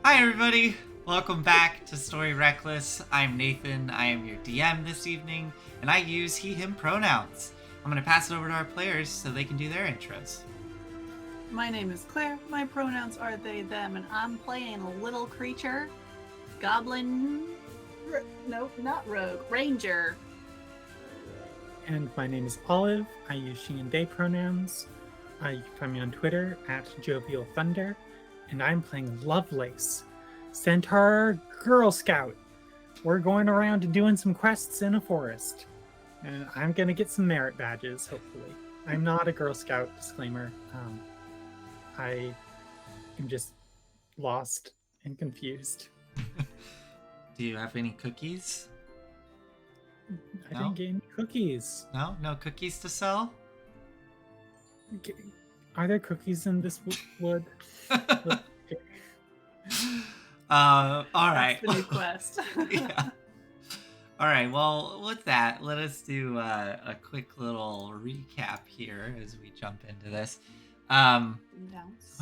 Hi, everybody. Welcome back to Story Reckless. I'm Nathan. I am your DM this evening, and I use he, him pronouns. I'm going to pass it over to our players so they can do their intros. My name is Claire. My pronouns are they, them, and I'm playing a little creature. Goblin. Nope, not rogue. Ranger. And my name is Olive. I use she and they pronouns. You can find me on Twitter at Jovial Thunder. And I'm playing Lovelace, Centaur Girl Scout. We're going around doing some quests in a forest. And I'm going to get some merit badges, hopefully. I'm not a Girl Scout, disclaimer. I am just lost and confused. Do you have any cookies? I No? didn't get any cookies. No? No cookies to sell? Are there cookies in this wood? All right. That's the new quest. Yeah. All right. Well, with that, let us do a quick little recap here as we jump into this. Oh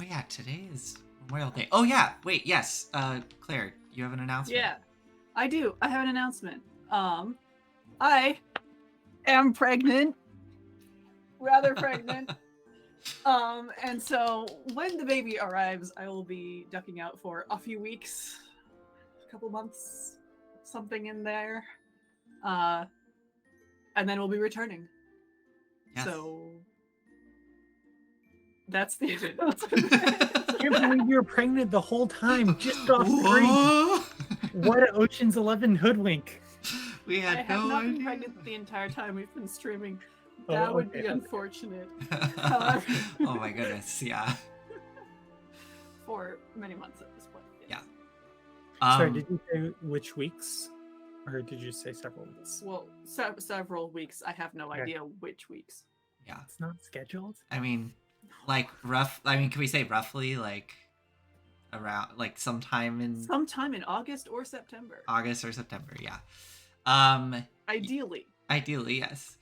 yeah, today is Memorial Day. Oh yeah, wait, yes. Claire, you have an announcement. Yeah, I do. I have an announcement. I am pregnant. Rather pregnant. And so when the baby arrives, I will be ducking out for a few weeks, a couple months, something in there. And then we'll be returning. Yes. So that's the announcement. I can't believe you were pregnant the whole time, just off screen. What an Ocean's 11 hoodwink. We had I have not idea. been pregnant the entire time we've been streaming. That would be unfortunate. Oh my goodness, yeah. For many months at this point. Yes. Yeah. Sorry, did you say which weeks? Or did you say several weeks? Well, several weeks. I have no idea which weeks. Yeah. It's not scheduled? I mean, like can we say roughly like around like sometime in August or September. August or September, yeah. Ideally, yes.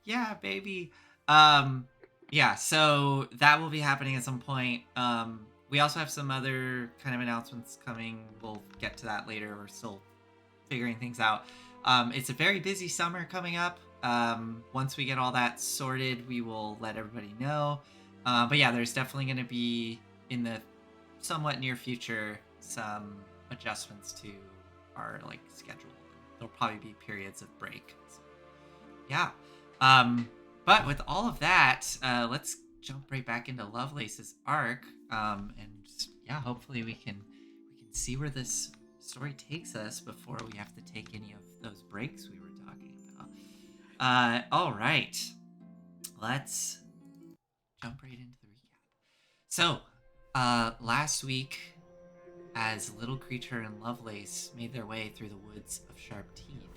Yeah, baby. Yeah, so that will be happening at some point. We also have some other kind of announcements coming. We'll get to that later. We're still figuring things out. It's a very busy summer coming up. Once we get all that sorted, we will let everybody know. But yeah, there's definitely going to be in the somewhat near future some adjustments to our like schedule. There'll probably be periods of break. So, yeah. But with all of that, let's jump right back into Lovelace's arc. And yeah, hopefully we can see where this story takes us before we have to take any of those breaks we were talking about. All right. Let's jump right into the recap. So, last week, as Little Creature and Lovelace made their way through the woods of Sharp Teeth,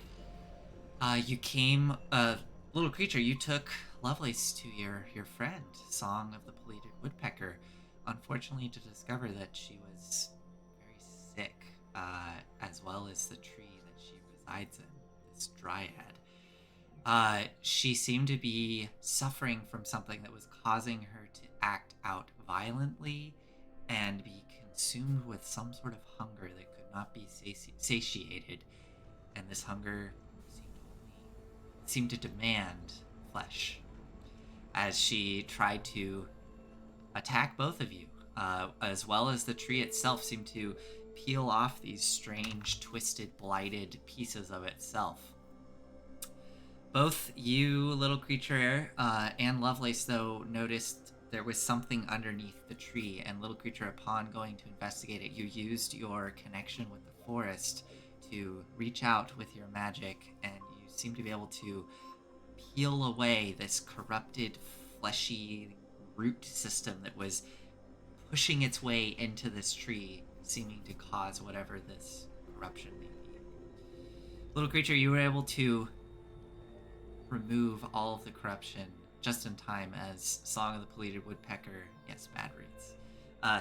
you came, Little Creature, you took Lovelace to your friend, Song of the Pileated Woodpecker, unfortunately to discover that she was very sick, as well as the tree that she resides in, this dryad. She seemed to be suffering from something that was causing her to act out violently and be consumed with some sort of hunger that could not be satiated, and this hunger seemed to demand flesh as she tried to attack both of you, as well as the tree itself seemed to peel off these strange, twisted, blighted pieces of itself. Both you, Little Creature, and Lovelace, though, noticed there was something underneath the tree, and Little Creature, upon going to investigate it, you used your connection with the forest to reach out with your magic, and you seem to be able to peel away this corrupted, fleshy root system that was pushing its way into this tree, seeming to cause whatever this corruption may be. Little Creature, you were able to remove all of the corruption just in time as Song of the Pileated Woodpecker, yes, bad roots,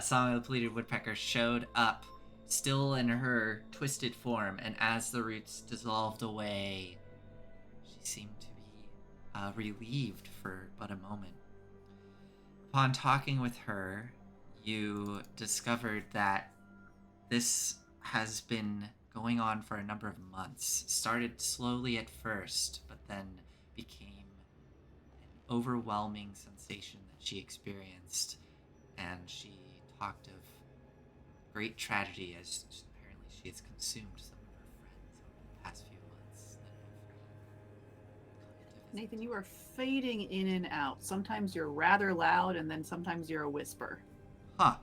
Song of the Pileated Woodpecker showed up, still in her twisted form, and as the roots dissolved away, she seemed to be relieved for but a moment. Upon talking with her, you discovered that this has been going on for a number of months. Started slowly at first, but then became an overwhelming sensation that she experienced. And she talked of great tragedy as apparently she has consumed some of her friends over the past few months that have come into Nathan, visit. you are fading in and out. Sometimes you're rather loud, and then sometimes you're a whisper. Huh.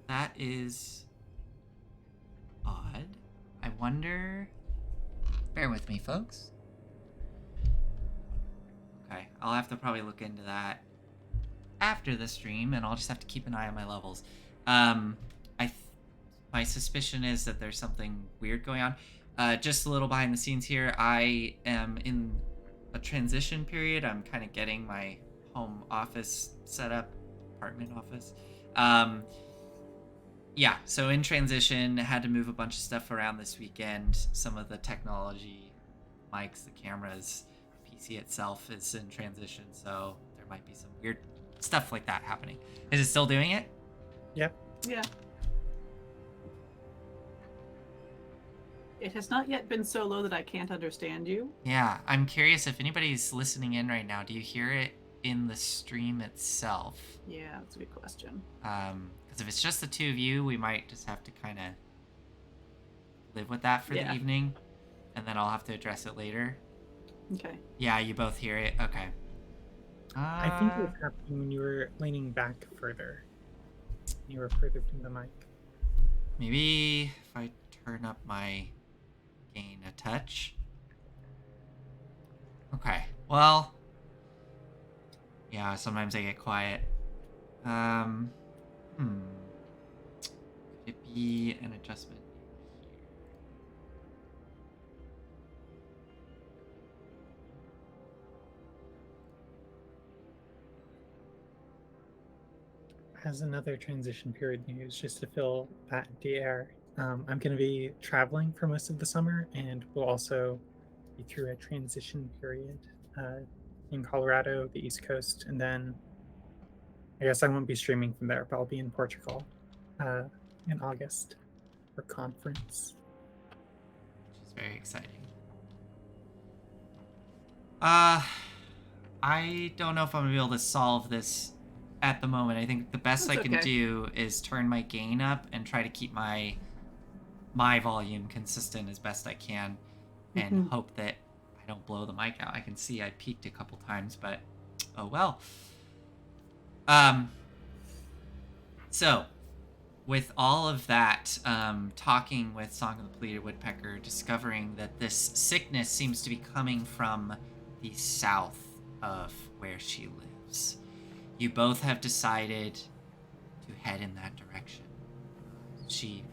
That is odd. I wonder. Bear with me, folks. Okay, I'll have to probably look into that after the stream, and I'll just have to keep an eye on my levels. My suspicion is that there's something weird going on. Just a little behind the scenes here. I am in a transition period. I'm kind of getting my home office set up, apartment office. Yeah, so in transition, had to move a bunch of stuff around this weekend. Some of the technology, mics, the cameras, PC itself is in transition, so there might be some weird stuff like that happening. Is it still doing it? Yep. Yeah. It has not yet been so low that I can't understand you. Yeah, I'm curious if anybody's listening in right now. Do you hear it in the stream itself? Yeah, that's a good question. Because if it's just the two of you, we might just have to kind of live with that for the Yeah. evening, and then I'll have to address it later. Okay. Yeah, you both hear it. Okay. I think it was happening when you were leaning back further. You were further from the mic. Maybe if I turn up my gain a touch. Okay. Well. Yeah, sometimes I get quiet. Could it be an adjustment here? As another transition period news, just to fill that empty air, I'm going to be traveling for most of the summer, and we'll also be through a transition period in Colorado, the East Coast, and then I guess I won't be streaming from there, but I'll be in Portugal in August for conference. Which is very exciting. I don't know if I'm gonna be able to solve this at the moment. I think the best That's I can okay. do is turn my gain up and try to keep my volume consistent as best I can, and Mhm. hope that I don't blow the mic out. I can see I peaked a couple times, but oh well. So with all of that, talking with Song of the Pleated Woodpecker, discovering that this sickness seems to be coming from the south of where she lives, you both have decided to head in that direction. She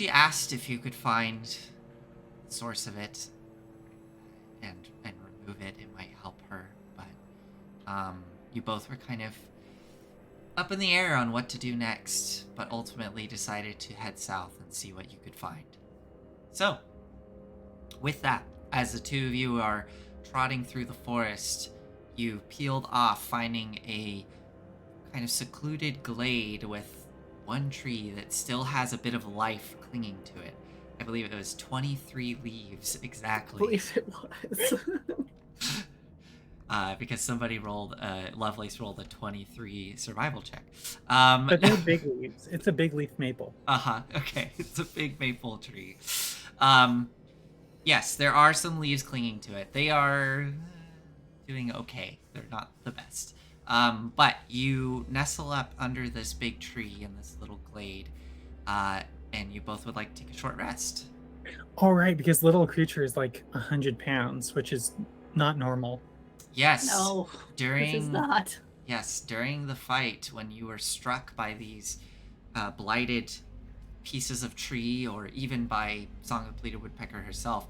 asked if you could find the source of it and remove it. It might help her, but you both were kind of up in the air on what to do next, but ultimately decided to head south and see what you could find. So, with that, as the two of you are trotting through the forest, you peeled off, finding a kind of secluded glade with one tree that still has a bit of life clinging to it. I believe it was 23 leaves I exactly. believe it was. Because somebody Lovelace rolled a 23 survival check. But they're big leaves. It's a big leaf maple. Okay. It's a big maple tree. Yes, there are some leaves clinging to it. They are doing okay. They're not the best. But you nestle up under this big tree in this little glade, and you both would like to take a short rest. All right, because little creature is like 100 pounds, which is not normal. Yes. No, this is not. Yes, during the fight, when you were struck by these blighted pieces of tree, or even by Song of the Pleated Woodpecker herself,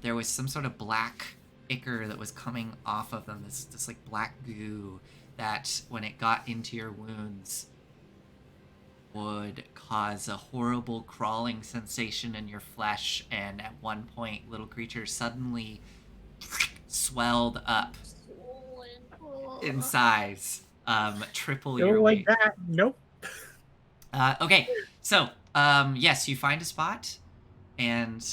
there was some sort of black ichor that was coming off of them, this like black goo that, when it got into your wounds, would cause a horrible crawling sensation in your flesh, and at one point, little creature suddenly swelled up in size, triple your Go like weight. that. Nope. Okay, So, yes, you find a spot, and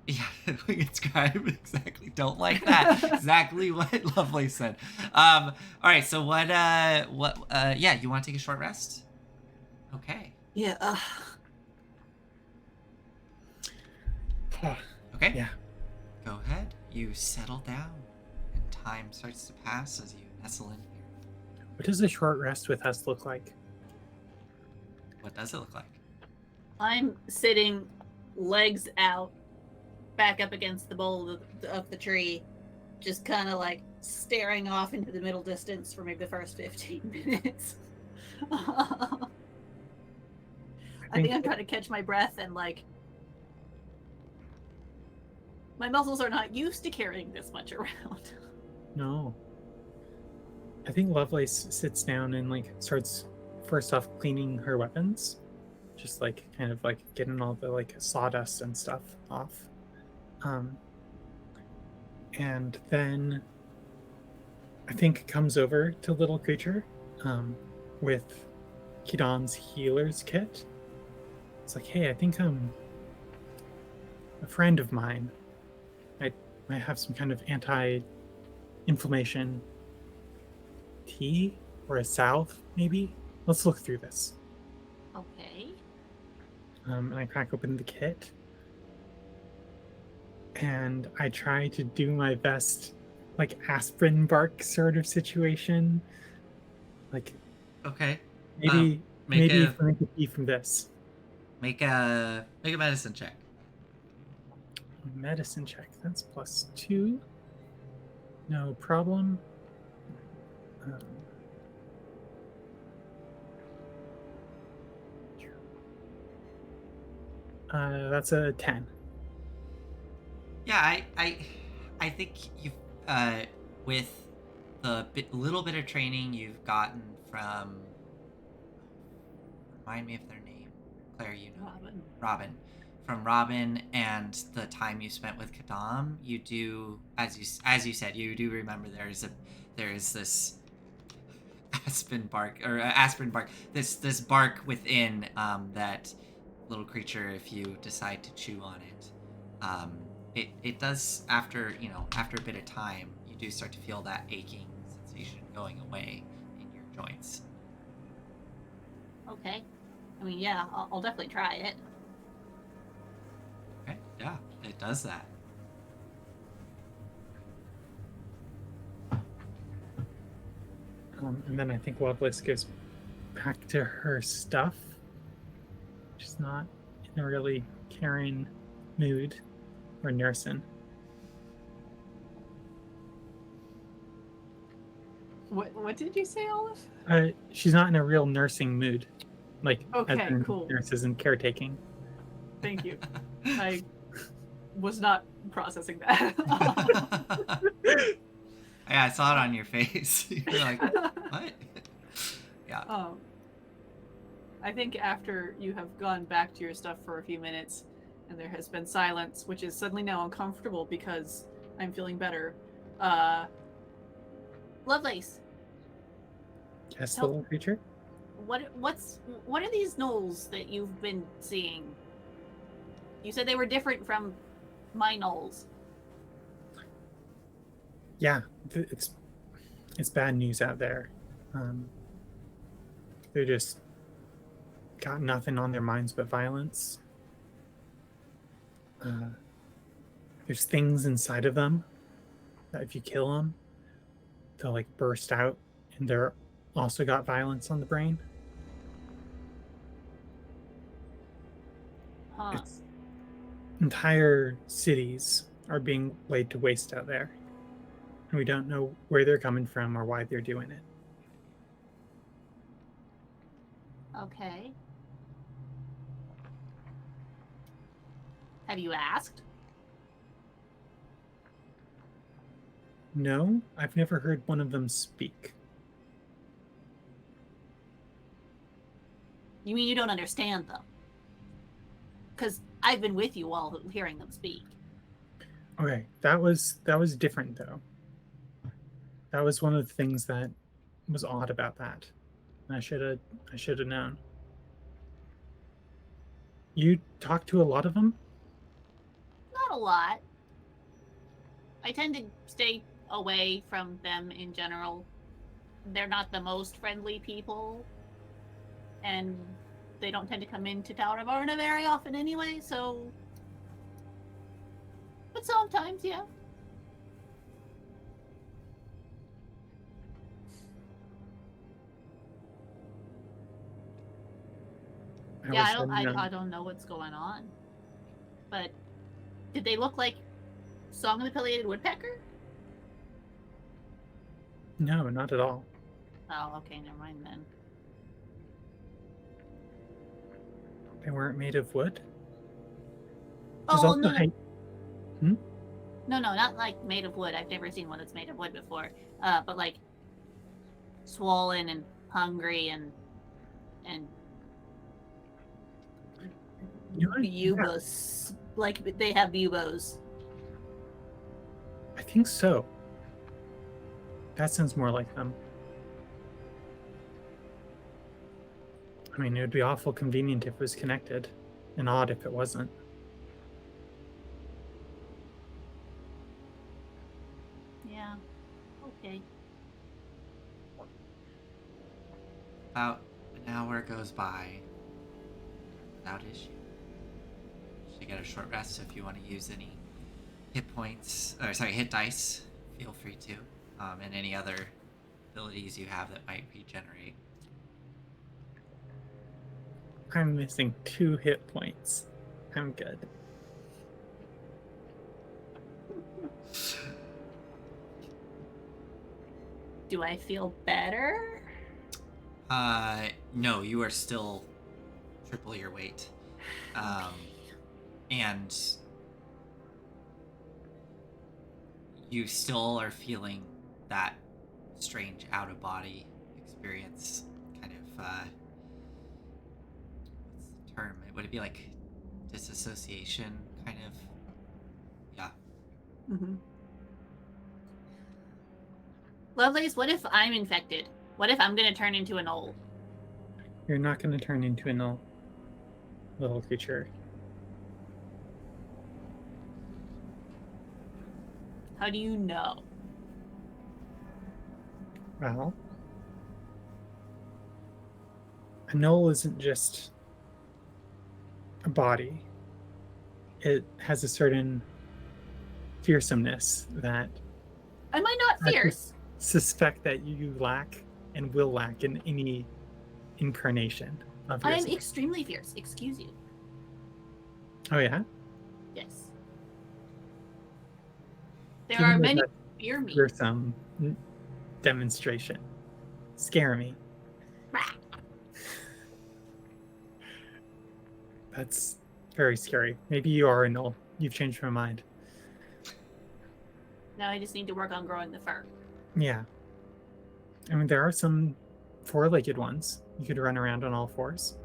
yeah, we can describe exactly. Don't like that. Exactly what Lovely said. All right. So yeah, you want to take a short rest? Okay. Yeah. Okay. Yeah. Go ahead. You settle down, and time starts to pass as you nestle in here. What does a short rest with us look like? What does it look like? I'm sitting, legs out, back up against the bole of the tree, just kind of like staring off into the middle distance for maybe the first 15 minutes. I think I'm trying to catch my breath and like my muscles are not used to carrying this much around. No. I think Lovelace sits down and like starts first off cleaning her weapons, just like kind of like getting all the like sawdust and stuff off. And then I think comes over to Little Creature with Kidon's healer's kit. It's like, hey, I think a friend of mine might have some kind of anti-inflammation tea or a salve, maybe. Let's look through this. Okay. And I crack open the kit, and I try to do my best, like aspirin bark sort of situation. Like Okay. maybe make maybe a make a tea from this. make a medicine check. Medicine check. That's +2. No problem. That's a 10. Yeah, I think you've with the little bit of training you've gotten from, remind me of their name, Claire, you know. Robin. From Robin and the time you spent with Kadam, you do, as you said, you do remember there is this aspirin bark, this bark within that Little Creature, if you decide to chew on it, it does, after a bit of time, you do start to feel that aching sensation going away in your joints. Okay. I mean, yeah, I'll definitely try it. Okay, yeah, it does that. And then I think Lovelace goes back to her stuff. She's not in a really caring mood or nursing. What did you say, Olive? She's not in a real nursing mood, like Okay, as in cool. nurses and caretaking. Thank you. I was not processing that. Yeah, I saw it on your face. You're like, what? Yeah. I think after you have gone back to your stuff for a few minutes and there has been silence, which is suddenly now uncomfortable because I'm feeling better. Lovelace. Yes, Little Creature? What are these gnolls that you've been seeing? You said they were different from my gnolls. Yeah, it's bad news out there. They're just got nothing on their minds but violence. There's things inside of them that if you kill them, they'll like burst out, and they're also got violence on the brain. Huh. Entire cities are being laid to waste out there, and we don't know where they're coming from or why they're doing it. Okay. Have you asked? No, I've never heard one of them speak. You mean you don't understand them? Because I've been with you while hearing them speak. Okay, that was different though. That was one of the things that was odd about that. I should have known. You talk to a lot of them? Not a lot. I tend to stay away from them in general. They're not the most friendly people, and they don't tend to come into Tower of Arna very often anyway, so... But sometimes, yeah. Yeah, I don't know what's going on. But did they look like Song of the Pileated Woodpecker? No, not at all. Oh, okay, never mind then. They weren't made of wood? Oh, no. Hmm? No, not like made of wood. I've never seen one that's made of wood before. But like swollen and hungry and Bubos. Like they have Bubos. I think so. That sounds more like them. I mean, it would be awful convenient if it was connected, and odd if it wasn't. Yeah. Okay. About an hour goes by without issue. You get a short rest, so if you want to use any hit dice, feel free to. And any other abilities you have that might regenerate. I'm missing 2 hit points. I'm good. Do I feel better? No, you are still triple your weight. And you still are feeling that strange out-of-body experience, kind of, what's the term? Would it be like disassociation, kind of? Yeah. Mm-hmm. Lovelace, what if I'm infected? What if I'm gonna turn into an old? You're not going to turn into a little creature. How do you know? Well, a knoll isn't just a body. It has a certain fearsomeness that Am I not I fierce? suspect that you lack and will lack in any incarnation of I am yourself. extremely fierce. Excuse you. Oh yeah? Yes. There Give are me many that who fear me. fearsome demonstration. Scare me. That's very scary. Maybe you are a knoll. You've changed my mind. Now I just need to work on growing the fur. Yeah. I mean, there are some 4-legged ones. You could run around on all 4s.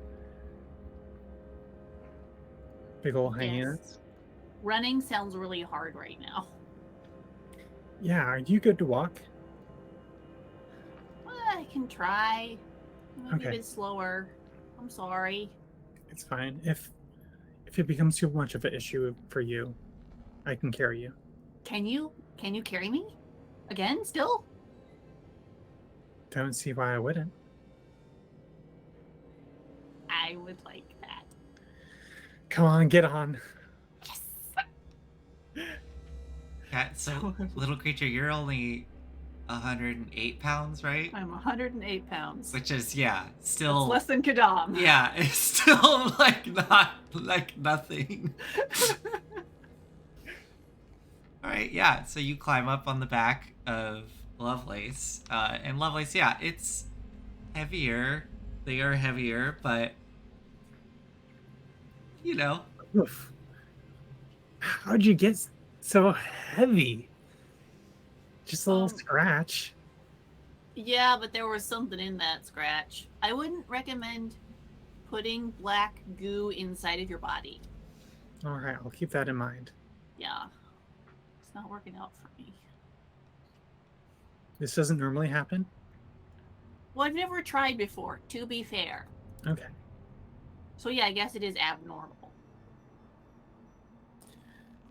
Big ol' hyenas. Yes. Running sounds really hard right now. Yeah, are you good to walk? Well, I can try. Maybe Okay. a bit slower. I'm sorry. It's fine. If it becomes too much of an issue for you, I can carry you. Can you carry me? Again, still? Don't see why I wouldn't. I would like that. Come on, get on. Yes. Yeah, so, little creature, you're only 108 pounds, right? I'm 108 pounds. Which is, yeah, still... That's less than Kadam. Yeah, it's still, not, nothing. Alright, yeah, so you climb up on the back of Lovelace. And Lovelace, yeah, it's heavier. They are heavier, but... You know. Oof. How'd you get so heavy? Just a little scratch. Yeah, but there was something in that scratch. I wouldn't recommend putting black goo inside of your body. All right, I'll keep that in mind. Yeah. It's not working out for me. This doesn't normally happen? Well, I've never tried before, to be fair. Okay. So yeah, I guess it is abnormal.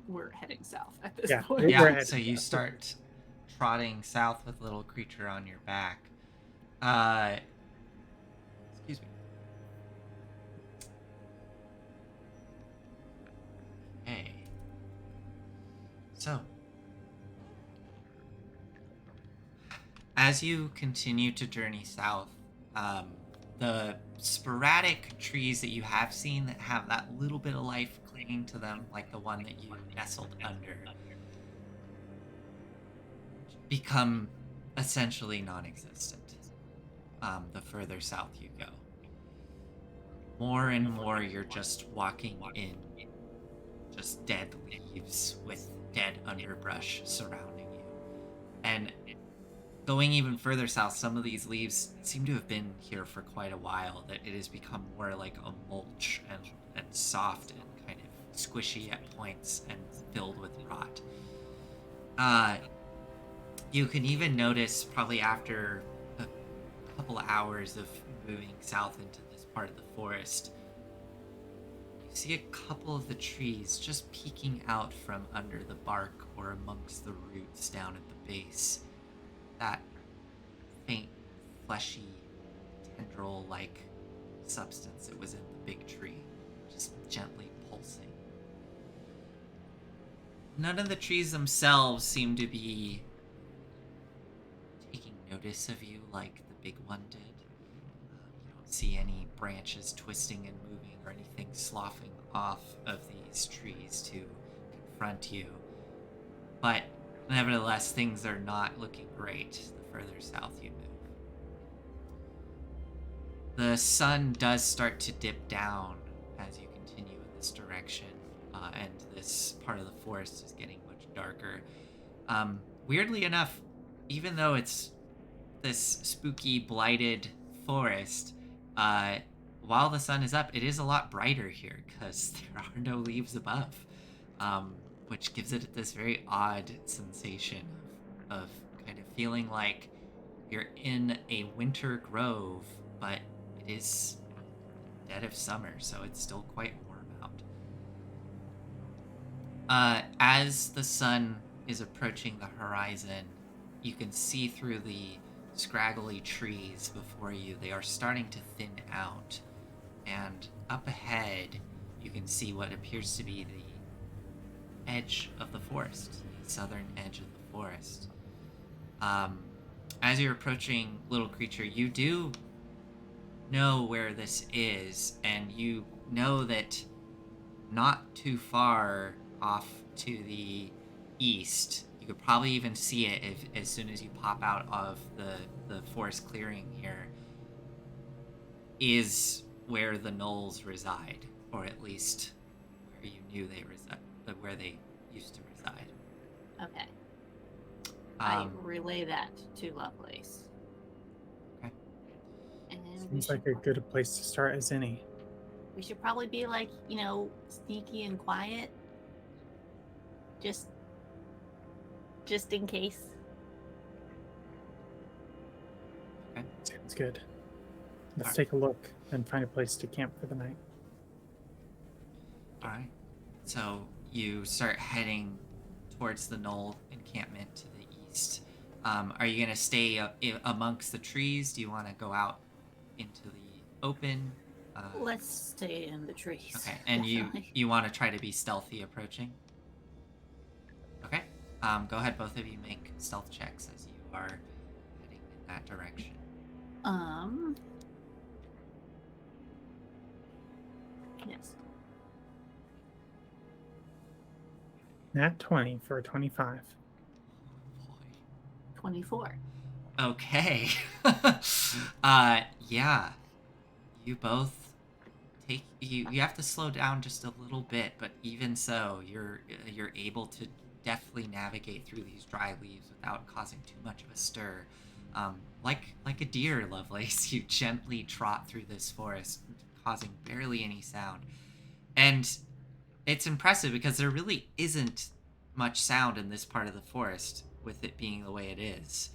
We're heading south at this Yeah, point. we're Yeah, headed so you south. start trotting south with little creature on your back. Uh, excuse me. Okay. So, as you continue to journey south, the sporadic trees that you have seen that have that little bit of life clinging to them, like the one that you nestled under, become essentially non-existent the further south you go. More and more you're just walking in just dead leaves with dead underbrush surrounding you. And going even further south, some of these leaves seem to have been here for quite a while, that it has become more like a mulch and soft and kind of squishy at points and filled with rot. You can even notice, probably after a couple of hours of moving south into this part of the forest, you see a couple of the trees just peeking out from under the bark or amongst the roots down at the base. That faint, fleshy, tendril-like substance that was in the big tree, just gently pulsing. None of the trees themselves seem to be taking notice of you like the big one did. You don't see any branches twisting and moving or anything sloughing off of these trees to confront you. But nevertheless, things are not looking great the further south you move. The sun does start to dip down as you continue in this direction, and this part of the forest is getting much darker. Weirdly enough, even though it's this spooky, blighted forest, while the sun is up, it is a lot brighter here because there are no leaves above, which gives it this very odd sensation of kind of feeling like you're in a winter grove, but it is dead of summer, so it's still quite warm out. As the sun is approaching the horizon, you can see through the scraggly trees before you. They are starting to thin out, and up ahead you can see what appears to be the edge of the forest, the southern edge of the forest. As you're approaching, little creature, you do know where this is, and you know that not too far off to the east, you could probably even see it as soon as you pop out of the forest clearing here, is where the gnolls reside, or at least where you knew they reside, where they used to reside. Okay. I relay that to Lovelace. Okay. And Seems like a good place to start as any. we should probably be like, sneaky and quiet. Just in case. Sounds good. Let's Alright. take a look and find a place to camp for the night. All right. So you start heading towards the gnoll encampment to the east. Are you going to stay amongst the trees? Do you want to go out into the open? Let's stay in the trees. Okay. And definitely. you want to try to be stealthy approaching? Okay. Go ahead, both of you make stealth checks as you are heading in that direction. Yes. Nat 20 for a 25. Boy. 24. Okay. Yeah. You both take you have to slow down just a little bit, but even so, you're able to deftly navigate through these dry leaves without causing too much of a stir. Like a deer, Lovelace, you gently trot through this forest, causing barely any sound. And it's impressive because there really isn't much sound in this part of the forest, with it being the way it is.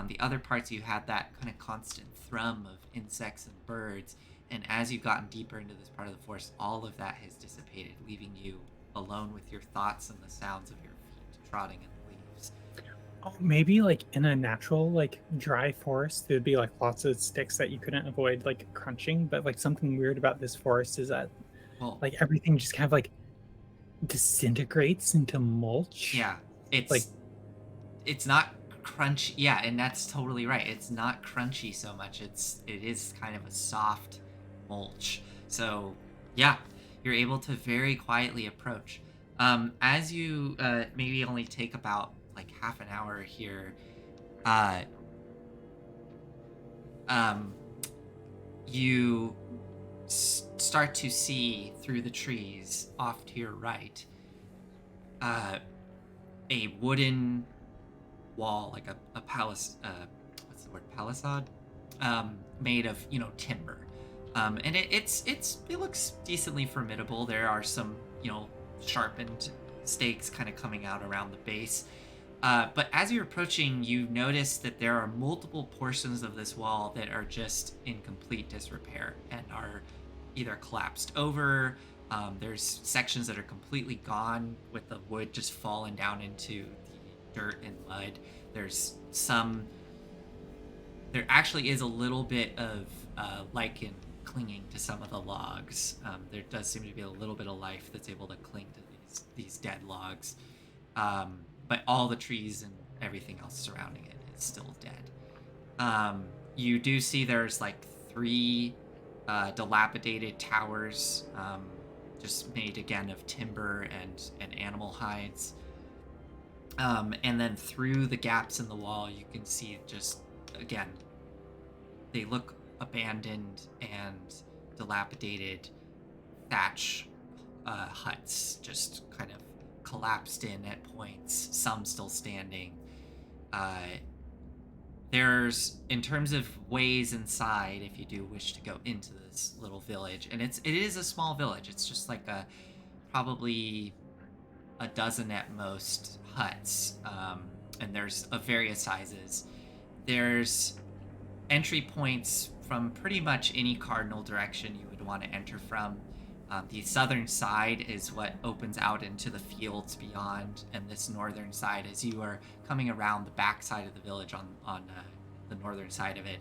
The other parts, you had that kind of constant thrum of insects and birds, And as you've gotten deeper into this part of the forest, all of that has dissipated, leaving you alone with your thoughts and the sounds of your feet trotting in the leaves. Oh, maybe like in a natural, like dry forest, there'd be like lots of sticks that you couldn't avoid like crunching. But like something weird about this forest is that Well, like everything just kind of like disintegrates into mulch. yeah, it's Like- it's not crunchy. Yeah, and that's totally right. It's not crunchy so much. It is kind of a soft mulch. So yeah, you're able to very quietly approach. As you maybe only take about like half an hour here, uh, um, you start to see through the trees off to your right a wooden wall, like a palace, what's the word, palisade, made of timber, and it looks decently formidable. There are some sharpened stakes kind of coming out around the base. But as you're approaching, you notice that there are multiple portions of this wall that are just in complete disrepair and are either collapsed over. There's sections that are completely gone with the wood just fallen down into the dirt and mud. There actually is a little bit of lichen clinging to some of the logs. There does seem to be a little bit of life that's able to cling to these dead logs. But all the trees and everything else surrounding it is still dead. You do see there's like 3 dilapidated towers, just made again of timber and animal hides. And then through the gaps in the wall, you can see just, again, they look abandoned and dilapidated thatch huts, just kind of collapsed in at points, some still standing. There's, in terms of ways inside, if you do wish to go into this little village, and it is a small village. It's just like probably a dozen at most huts, and there's of various sizes. There's entry points from pretty much any cardinal direction you would want to enter from. The southern side is what opens out into the fields beyond, and this northern side, as you are coming around the back side of the village on the northern side of it,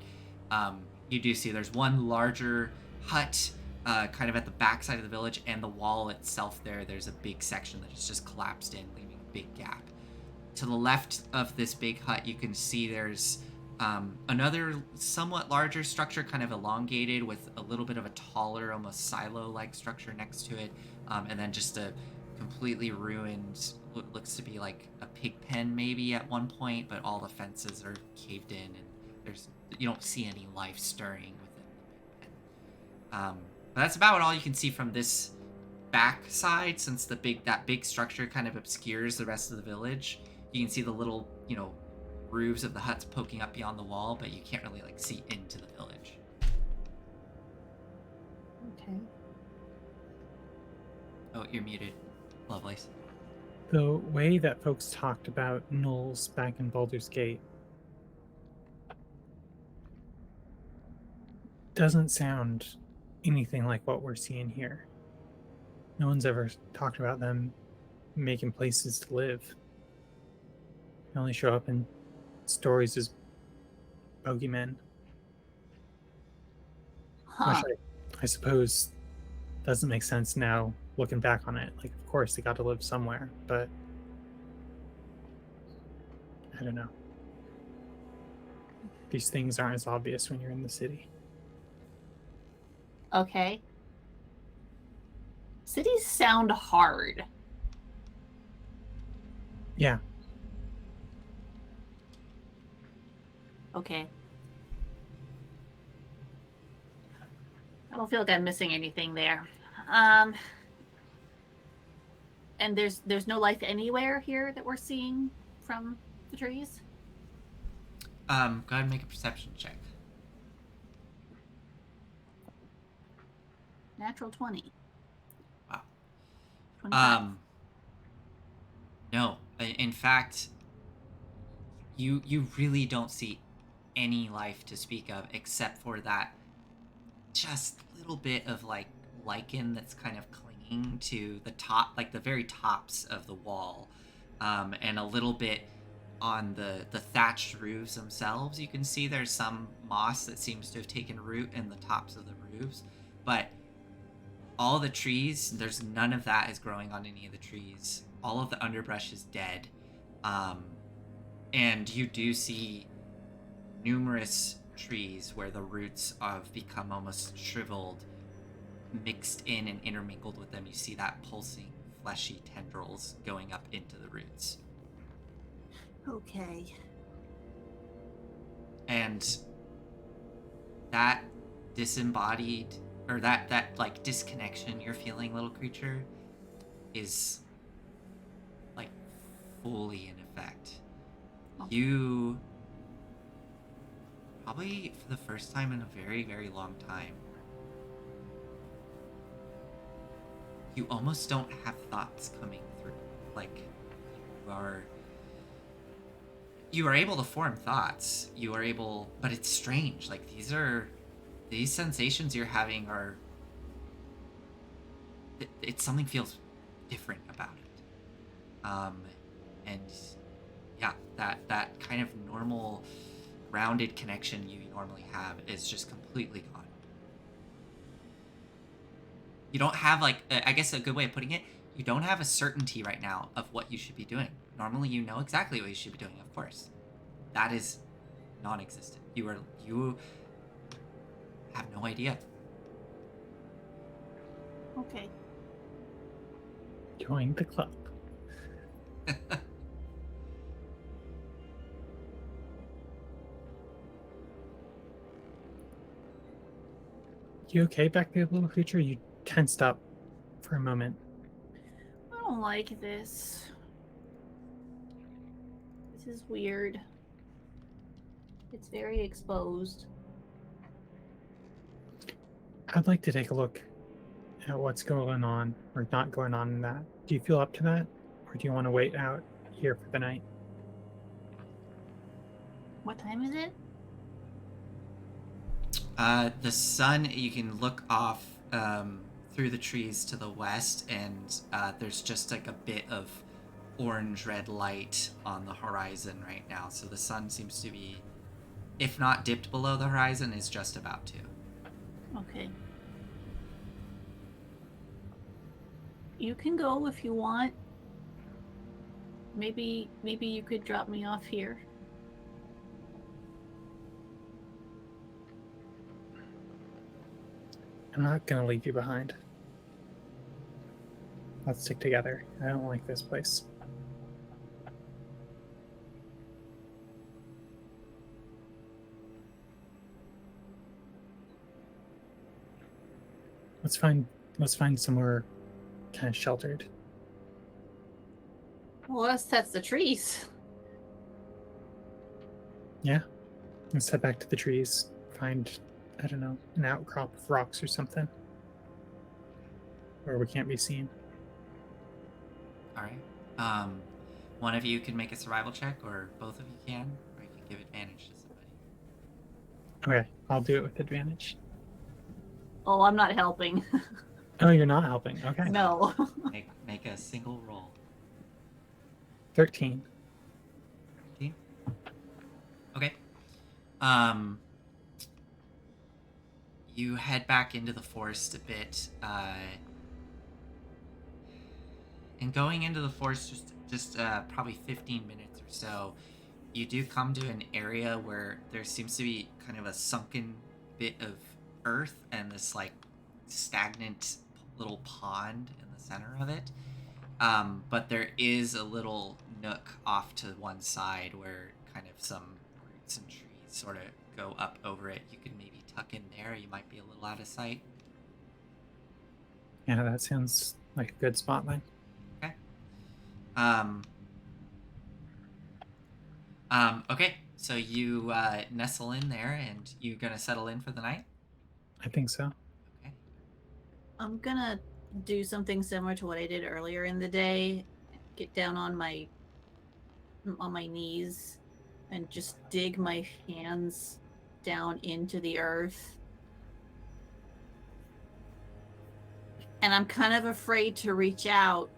you do see there's one larger hut kind of at the back side of the village, and the wall itself there's a big section that is just collapsed in, leaving a big gap. To the left of this big hut, you can see there's another somewhat larger structure, kind of elongated, with a little bit of a taller, almost silo-like structure next to it, and then just a completely ruined, what looks to be like a pig pen maybe at one point, but all the fences are caved in, and you don't see any life stirring within the pig pen. But that's about all you can see from this back side, since that big structure kind of obscures the rest of the village. You can see the little roofs of the huts poking up beyond the wall, but you can't really see into the village. Okay. Oh, you're muted, Lovelace. The way that folks talked about gnolls back in Baldur's Gate doesn't sound anything like what we're seeing here. No one's ever talked about them making places to live. They only show up in stories as bogeymen. Huh. Which I suppose doesn't make sense now looking back on it. Of course they got to live somewhere, but I don't know. These things aren't as obvious when you're in the city. Okay. Cities sound hard. Yeah. Okay. I don't feel like I'm missing anything there. And there's no life anywhere here that we're seeing from the trees? Go ahead and make a perception check. Natural 20. Wow. 25. No. In fact, you really don't see any life to speak of, except for that just a little bit of like lichen that's kind of clinging to the top, like the very tops of the wall, and a little bit on the thatched roofs themselves. You can see there's some moss that seems to have taken root in the tops of the roofs, but all the trees, there's none of that is growing on any of the trees. All of the underbrush is dead. And you do see numerous trees where the roots have become almost shriveled, mixed in and intermingled with them. You see that pulsing, fleshy tendrils going up into the roots. Okay. And that disembodied, or that like disconnection you're feeling, little creature, is like fully in effect. You probably for the first time in a very, very long time, you almost don't have thoughts coming through. Like you are able to form thoughts. You are able, but it's strange. Like these sensations you're having are it's something feels different about it. And yeah, that kind of normal grounded connection you normally have is just completely gone. You don't have like I guess a good way of putting it, you don't have a certainty right now of what you should be doing. Normally you know exactly what you should be doing, of course. That is non-existent. You have no idea. Okay. Join the club. You okay back there, little creature? You tensed up for a moment. I don't like this. This is weird. It's very exposed. I'd like to take a look at what's going on or not going on in that. Do you feel up to that? Or do you want to wait out here for the night? What time is it? The sun, you can look off through the trees to the west, and there's just like a bit of orange-red light on the horizon right now. So the sun seems to be, if not dipped below the horizon, is just about to. Okay. You can go if you want. Maybe you could drop me off here. I'm not gonna leave you behind. Let's stick together. I don't like this place. Let's find somewhere kind of sheltered. Well, that's the trees. Yeah. Let's head back to the trees. Find, I don't know, an outcrop of rocks or something. Where we can't be seen. All right. One of you can make a survival check, or both of you can, or you can give advantage to somebody. Okay, I'll do it with advantage. Oh, I'm not helping. Oh, you're not helping. Okay. No. Make a single roll. 13. 13? Okay. You head back into the forest a bit, and going into the forest just probably 15 minutes or so, you do come to an area where there seems to be kind of a sunken bit of earth and this like stagnant little pond in the center of it. But there is a little nook off to one side where kind of some roots and trees sort of go up over it. You could maybe tuck in there. You might be a little out of sight. Yeah, that sounds like a good spot then. Okay. Okay. So you nestle in there, and you gonna settle in for the night? I think so. Okay. I'm gonna do something similar to what I did earlier in the day. Get down on my knees and just dig my hands down into the earth and I'm kind of afraid to reach out.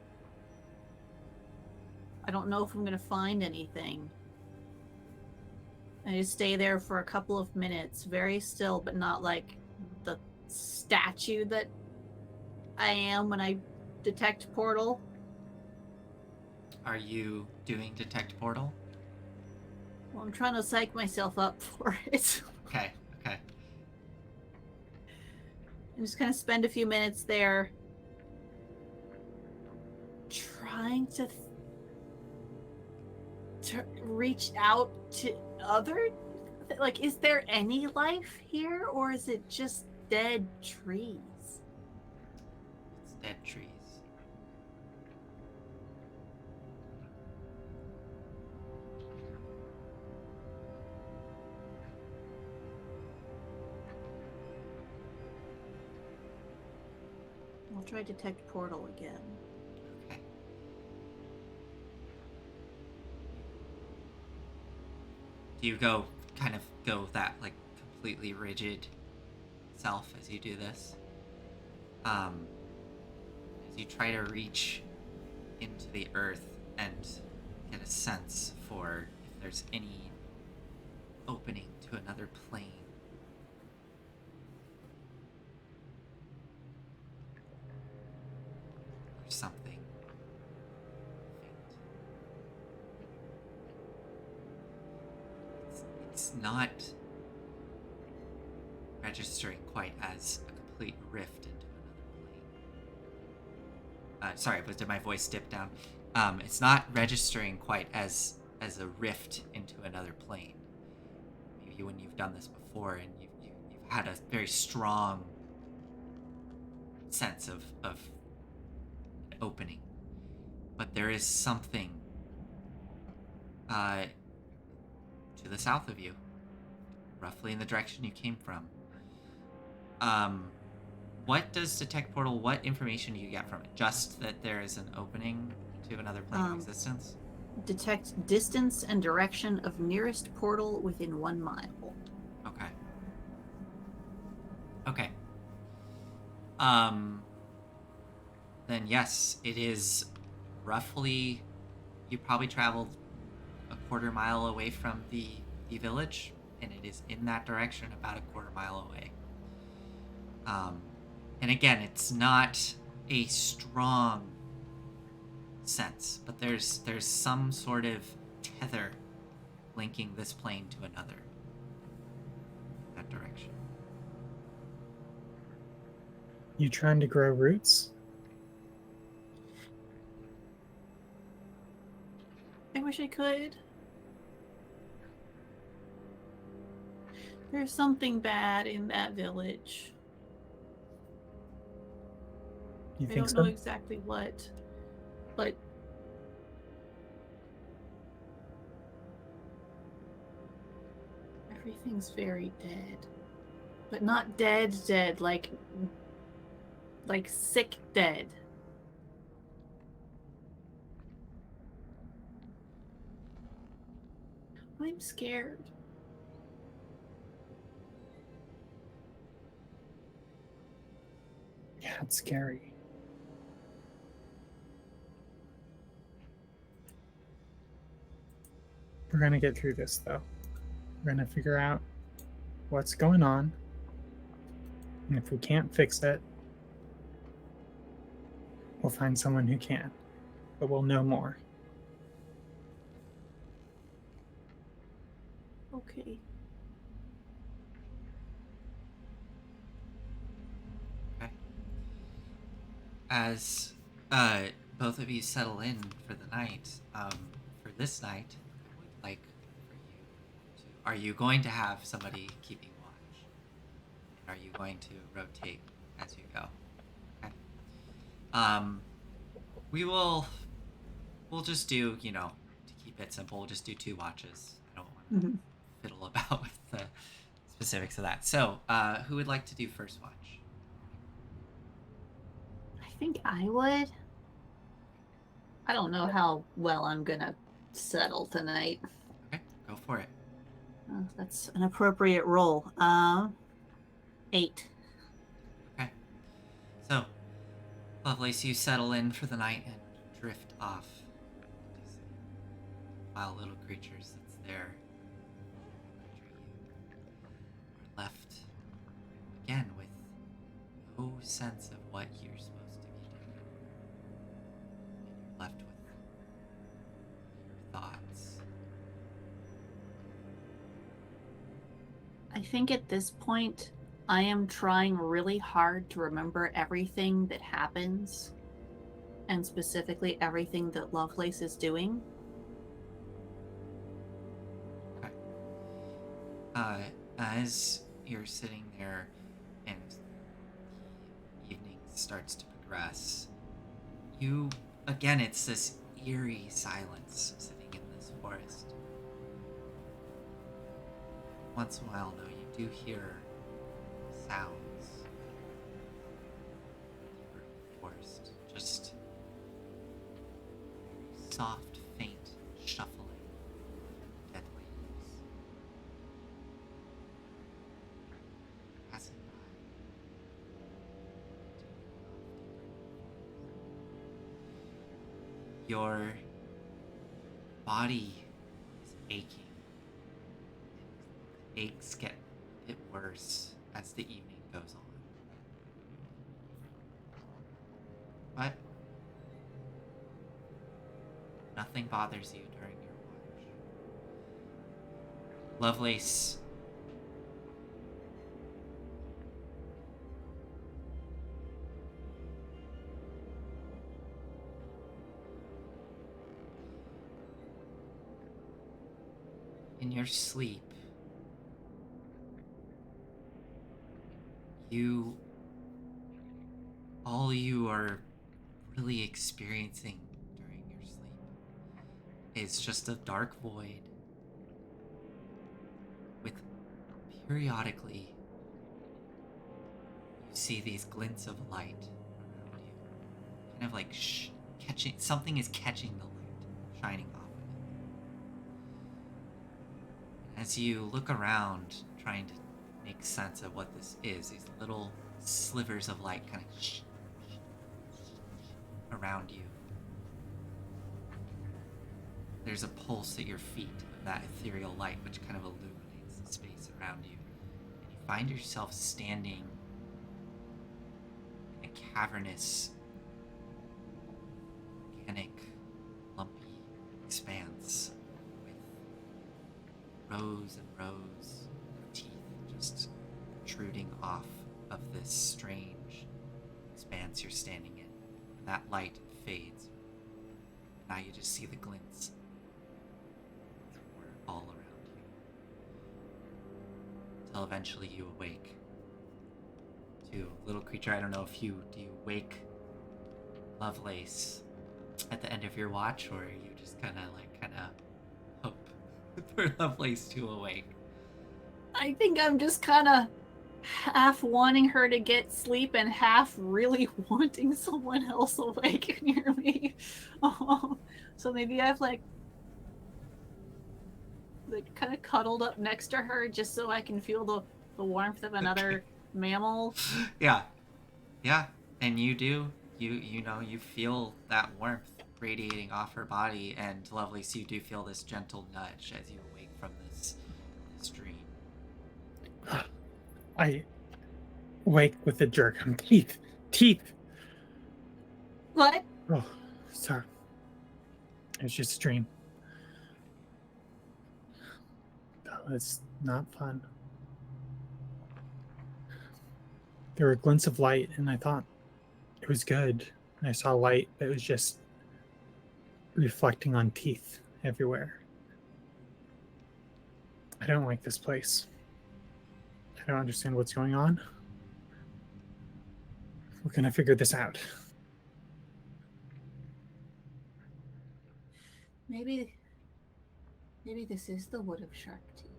I don't know if I'm going to find anything. I just stay there for a couple of minutes, very still, but not like the statue that I am when I detect portal. Are you doing detect portal? Well, I'm trying to psych myself up for it. Okay. I'm just gonna spend a few minutes there trying to reach out to other, like, is there any life here, or is it just dead trees? It's dead trees. I'll try detect portal again. Okay. Do you go that like completely rigid self as you do this? As you try to reach into the earth and get a sense for if there's any opening to another plane. Or something. It's not registering quite as a complete rift into another plane. Sorry, but did my voice dip down? It's not registering quite as a rift into another plane. Maybe when you've done this before and you've had a very strong sense of an opening, but there is something to the south of you, roughly in the direction you came from. What does detect portal? What information do you get from it? Just that there is an opening to another plane of existence? Detect distance and direction of nearest portal within 1 mile. Okay. Then yes, it is roughly, you probably traveled a quarter mile away from the village, and it is in that direction about a quarter mile away. And again, it's not a strong sense, but there's some sort of tether linking this plane to another. That direction. You trying to grow roots? I wish I could. There's something bad in that village. You I think don't so? know exactly what, but everything's very dead. But not dead, like sick dead. I'm scared. Yeah, it's scary. We're gonna get through this though. We're gonna figure out what's going on. And if we can't fix it, we'll find someone who can. But we'll know more. Okay. Okay. As both of you settle in for the night, for this night, I would like for you to. Are you going to have somebody keeping watch? And are you going to rotate as you go? Okay. We'll just do, to keep it simple, we'll just do 2 watches. I don't want to fiddle about with the specifics of that. So, who would like to do first watch? I think I would. I don't know how well I'm gonna settle tonight. Okay, go for it. Oh, that's an appropriate roll. 8. Okay. So, Lovelace, you settle in for the night and drift off. This wild little creatures that's there. You are left again with no sense of what you're supposed to be doing. And you're left with your thoughts. I think at this point, I am trying really hard to remember everything that happens, and specifically everything that Lovelace is doing. Okay. As you're sitting there and the evening starts to progress, again, it's this eerie silence sitting in this forest. Once in a while, though, you do hear sounds. Deeper in the forest, just soft, faint shuffling of dead leaves. Passing by. Your body is aching. Aches get a bit worse as the evening goes on. But nothing bothers you during your watch. Lovelace, in your sleep, all you are really experiencing during your sleep is just a dark void with periodically you see these glints of light around you, kind of like something is catching the light, shining off of it. As you look around, trying to make sense of what this is, these little slivers of light kind of around you. There's a pulse at your feet of that ethereal light which kind of illuminates the space around you. And you find yourself standing in a cavernous, organic, lumpy expanse with rows and rows of teeth just protruding off of this strange expanse you're standing in. And that light fades. Now you just see the glints all around you. Until eventually you awake to little creature. I don't know if do you wake Lovelace at the end of your watch, or you just kind of hope for Lovelace to awake? I think I'm just kind of half wanting her to get sleep and half really wanting someone else awake near me. So maybe I've like kind of cuddled up next to her just so I can feel the warmth of another mammal. Yeah. And you do. You feel that warmth radiating off her body, and Lovelace, you do feel this gentle nudge as you awake from this dream. I wake with a jerk. Teeth. What? Oh, sorry. It was just a dream. That was not fun. There were glints of light, and I thought it was good. And I saw light, but it was just reflecting on teeth everywhere. I don't like this place. I don't understand what's going on. We're gonna figure this out. Maybe this is the wood of sharp teeth.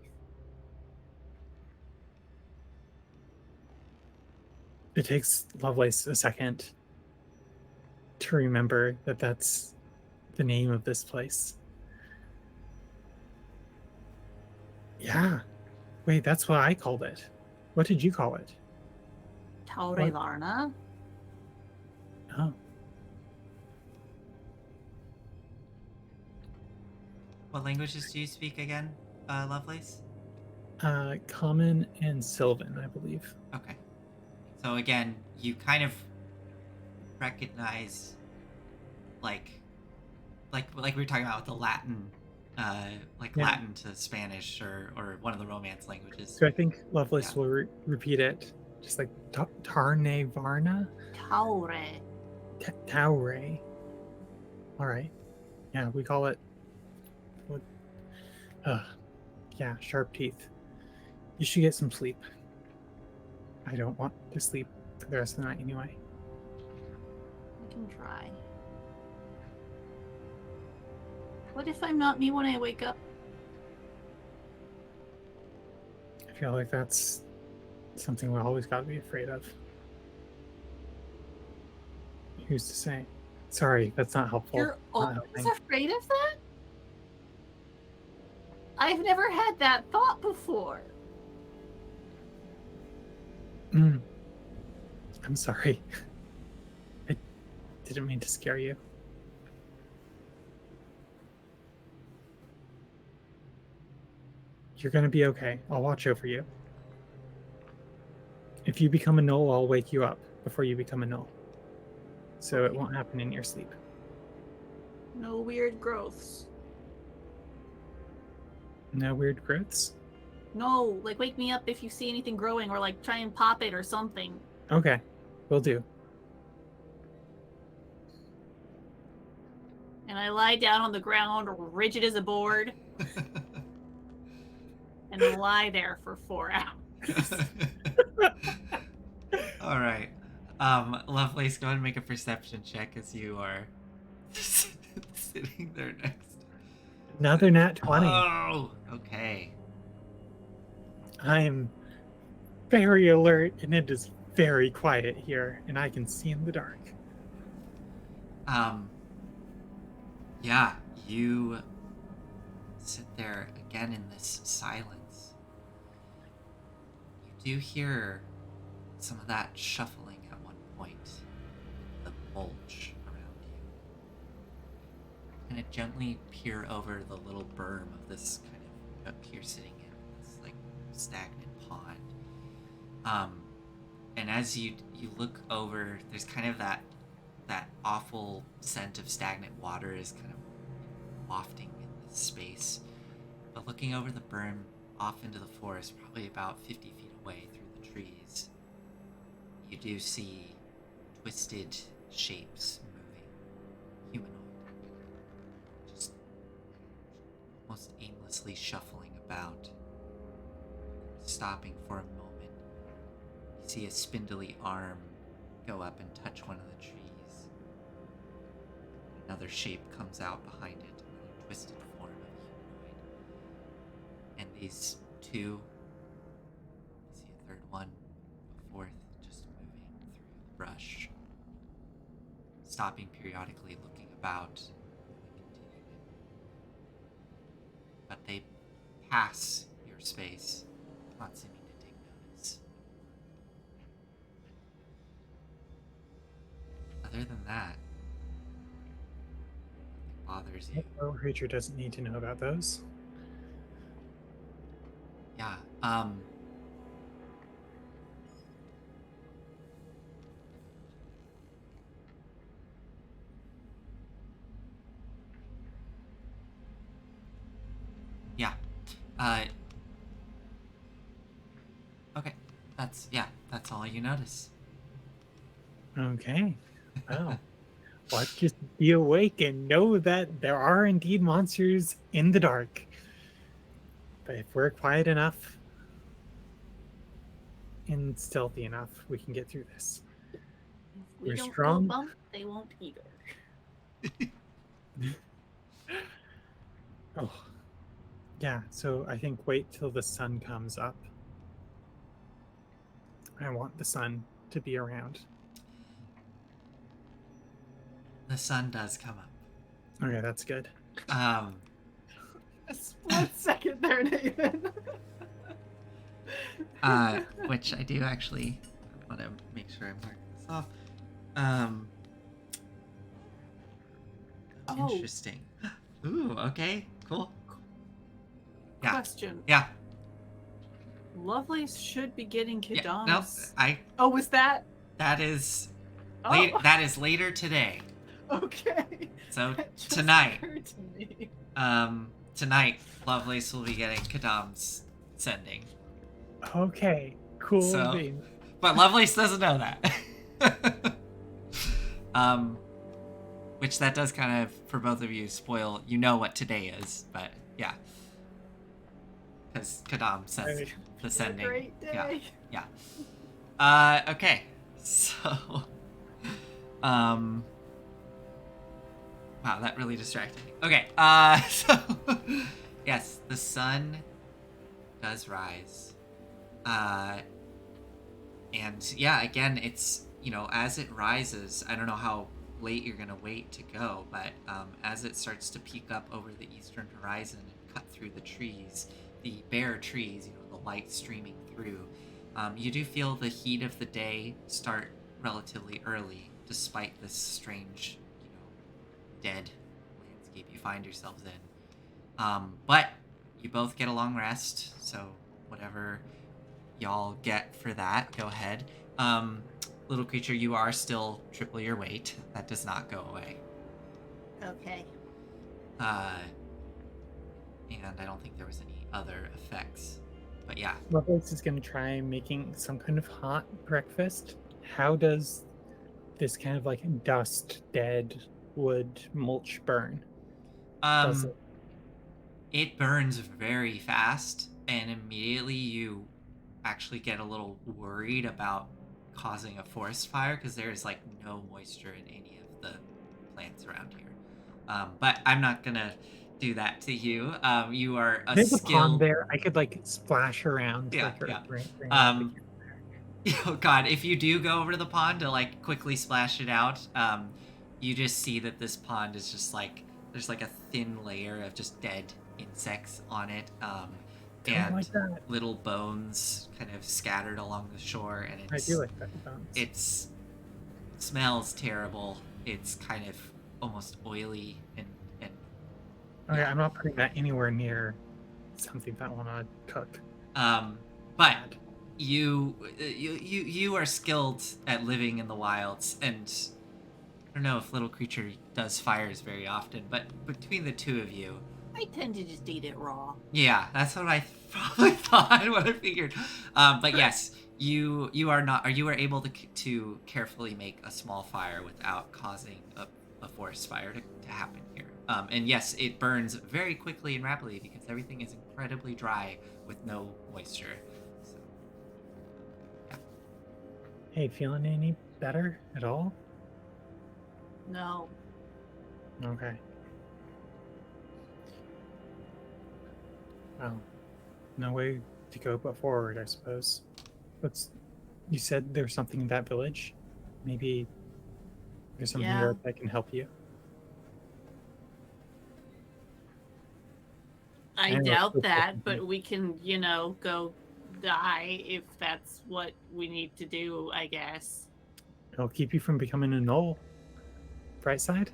It takes Lovelace a second to remember that that's the name of this place. Yeah. Wait, that's what I called it. What did you call it? Taure Larna? Oh. What languages do you speak again, Lovelace? Common and Sylvan, I believe. Okay. So again, you kind of recognize, like we were talking about with the Latin, Yeah. Latin to Spanish or one of the Romance languages. So I think Lovelace Yeah. will repeat it, just like Tarne Varna, Taure. Taure. All right. Yeah, we call it. What? Yeah, sharp teeth. You should get some sleep. I don't want to sleep for the rest of the night anyway. I can try. What if I'm not me when I wake up? I feel like that's something we always got to be afraid of. Who's to say? Sorry, that's not helpful. You're Not always helping. afraid of that? I've never had that thought before. Mm. I'm sorry. I didn't mean to scare you. You're gonna be okay. I'll watch over you. If you become a null, I'll wake you up before you become a null. So it won't happen in your sleep. No weird growths. No weird growths? No, like wake me up if you see anything growing or like try and pop it or something. Okay, will do. And I lie down on the ground, rigid as a board, and lie there for 4 hours. All right. Lovelace, go ahead and make a perception check as you are sitting there next. Another nat 20. Oh, okay. I am very alert and it is very quiet here and I can see in the dark. Yeah, you sit there again in this silence. You do hear some of that shuffling at one point, the mulch around you. Kind of gently peer over the little berm of this kind of nook you're sitting in, this like stagnant pond. And as you look over, there's kind of that awful scent of stagnant water is kind of wafting in this space. But looking over the berm off into the forest, probably about 50 feet away through the trees, you do see twisted shapes moving, humanoid, just almost aimlessly shuffling about, stopping for a moment. You see a spindly arm go up and touch one of the trees. Another shape comes out behind it, another twisted form of humanoid. And these two, you see a third one, a fourth, just moving through the brush, stopping periodically, looking about, and continuing. But they pass your space, not seeming to take notice. Other than that, nothing bothers you. No creature doesn't need to know about those. Yeah, yeah. Okay. That's all you notice. Okay. Well, let's just be awake and know that there are indeed monsters in the dark. But if we're quiet enough and stealthy enough, we can get through this. If we We're don't strong. go bump, they won't either. Oh, yeah. So I think wait till the sun comes up. I want the sun to be around. The sun does come up. Okay, that's good. A split second there, Nathan. Which I do actually want to make sure I'm marking this off. Oh, Interesting. Ooh, okay, cool. Yeah. question. Yeah. Lovelace should be getting Yeah. No, Kadam's. I. Oh, was that? That is. Oh, That is later today. okay. So That just tonight, occurred to me. tonight, Lovelace will be getting Kadam's sending. Okay, cool So- beans. But Lovelace doesn't know that. Which that does kind of, for both of you, spoil. You know what today is, but yeah, because Kadam sends Right. the sending. Great day. Yeah. Okay. So, wow, that really distracted me. Okay. So, yes, the sun does rise. And yeah, again, it's, as it rises, I don't know how late you're gonna wait to go, but as it starts to peek up over the eastern horizon and cut through the trees, the bare trees, the light streaming through, you do feel the heat of the day start relatively early, despite this strange, dead landscape you find yourselves in. But you both get a long rest, so whatever y'all get for that, go ahead. Little creature, you are still triple your weight. That does not go away. Okay. And I don't think there was any other effects. But yeah. Lovelace is going to try making some kind of hot breakfast. How does this kind of like dust, dead wood mulch burn? Does it? It burns very fast, and immediately you actually get a little worried about causing a forest fire because there's like no moisture in any of the plants around here. But I'm not gonna do that to you. You are a There's a pond skilled. there. I could like splash around. Yeah, like, yeah. Bring Um, Oh God! If you do go over to the pond to like quickly splash it out, you just see that this pond is just like there's like a thin layer of just dead insects on it, and like that. little bones kind of scattered along the shore, and I it's do like that. Bones. it smells terrible. It's kind of almost oily and Okay, yeah. I'm not putting that anywhere near something that I want to cook. But you are skilled at living in the wilds, and I don't know if little creature does fires very often, but between the two of you, I tend to just eat it raw. yeah, that's what I probably thought, what I figured. But yes, you are able to carefully make a small fire without causing a forest fire to happen here. And yes, it burns very quickly and rapidly because everything is incredibly dry with no moisture. So, Hey, feeling any better at all? No. Okay. Well, no way to go but forward, I suppose. You said there was something in that village. Maybe there's something Yeah. there that can help you. I And we're doubt still that, talking. but we can, go die if that's what we need to do, I guess. It'll keep you from becoming a knoll. Bright side?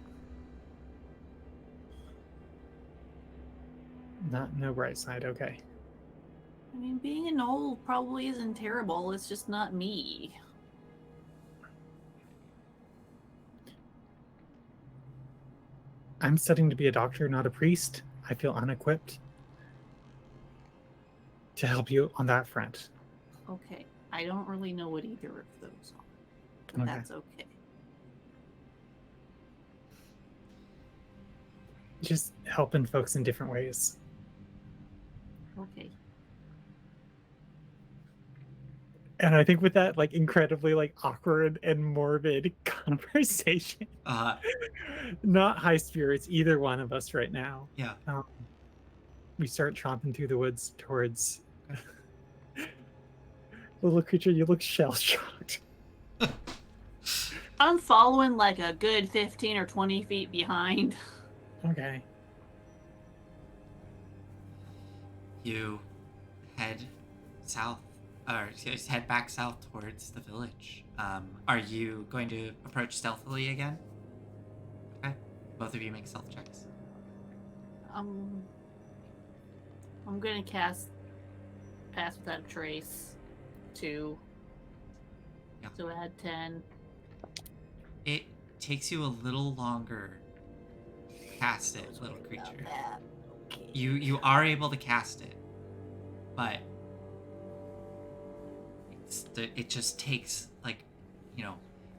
No bright side, okay. I mean, being an old probably isn't terrible. It's just not me. I'm studying to be a doctor, not a priest. I feel unequipped to help you on that front. Okay. I don't really know what either of those are. But Okay. that's okay. Just helping folks in different ways. Okay. And I think with that, like, incredibly, like, awkward and morbid conversation, not high spirits, either one of us right now. yeah. We start tromping through the woods towards little creature. You look shell shocked. I'm following like a good 15 or 20 feet behind. Okay. You head south, or just head back south towards the village. Are you going to approach stealthily again? Okay. Both of you make stealth checks. I'm gonna cast Pass Without a Trace 2. Yeah. So add 10. It takes you a little longer to cast it, little creature. You are able to cast it, but it just takes like,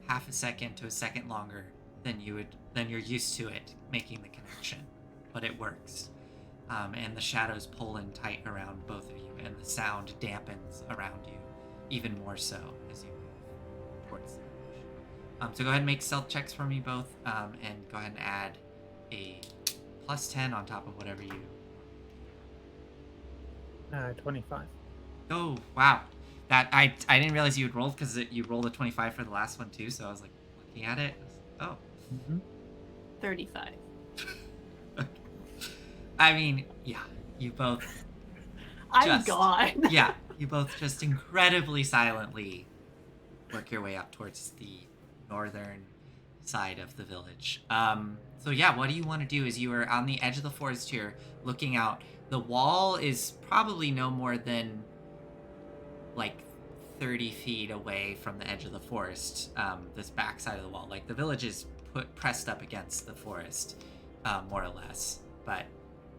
half a second to a second longer than you're used to it making the connection, but it works. And the shadows pull in tight around both of you, and the sound dampens around you even more so as you move towards the village. So go ahead and make stealth checks for me both, and go ahead and add a +10 on top of whatever you. 25. Oh wow, that I didn't realize you had rolled because you rolled a 25 for the last one too. So I was like looking at it. Oh. 35. I mean, yeah, you both. I'm gone. Yeah, you both just incredibly silently work your way up towards the northern side of the village. So yeah, what do you want to do? Is you are on the edge of the forest here, looking out. The wall is probably no more than like 30 feet away from the edge of the forest. This back side of the wall, like the village is pressed up against the forest, more or less. But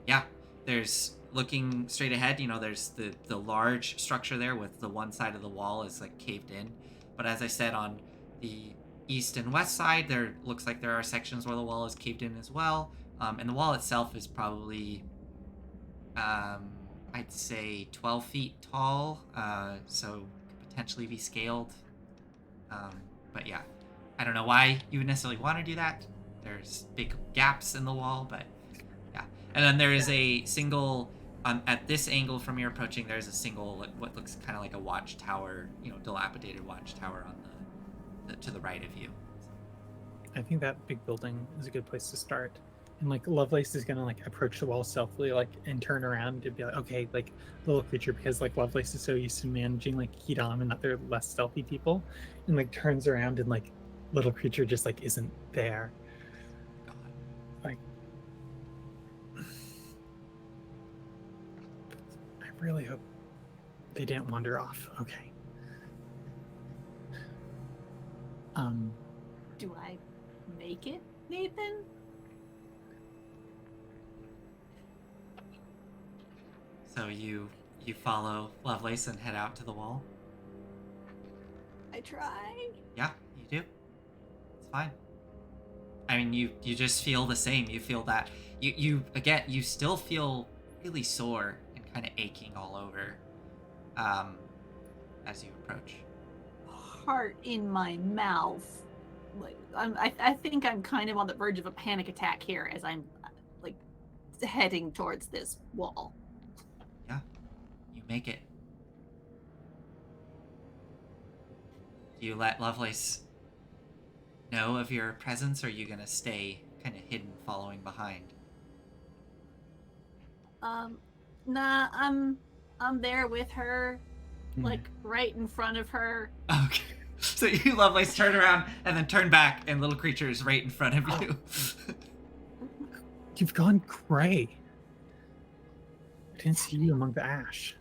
yeah, there's looking straight ahead. There's the large structure there with the one side of the wall is like caved in. But as I said, on the east and west side, there looks like there are sections where the wall is caved in as well. And the wall itself is probably, I'd say 12 feet tall, so could potentially be scaled. But yeah, I don't know why you would necessarily want to do that. There's big gaps in the wall, but yeah. And then there is a single, at this angle from your approaching, there's a single, what looks kind of like a watchtower, dilapidated watchtower on to the right of you. I think that big building is a good place to start. And like Lovelace is gonna like approach the wall stealthily, like, and turn around and be like, okay, like little creature, because like Lovelace is so used to managing like Kidam and other less stealthy people, and like turns around and like little creature just like isn't there. God. Like, I really hope they didn't wander off. Okay. Do I make it, Nathan? So you follow Lovelace and head out to the wall? I try. Yeah, you do. It's fine. I mean, you just feel the same. You feel that you again, you still feel really sore and kind of aching all over as you approach. Heart in my mouth. Like I think I'm kind of on the verge of a panic attack here as I'm like heading towards this wall. Yeah, you make it. Do you let Lovelace know of your presence, or are you gonna stay kind of hidden, following behind? Nah, I'm there with her, like right in front of her. Okay. So you, Lovelace, turn around and then turn back, and little creature is right in front of you. You've gone gray. I didn't see you among the ash.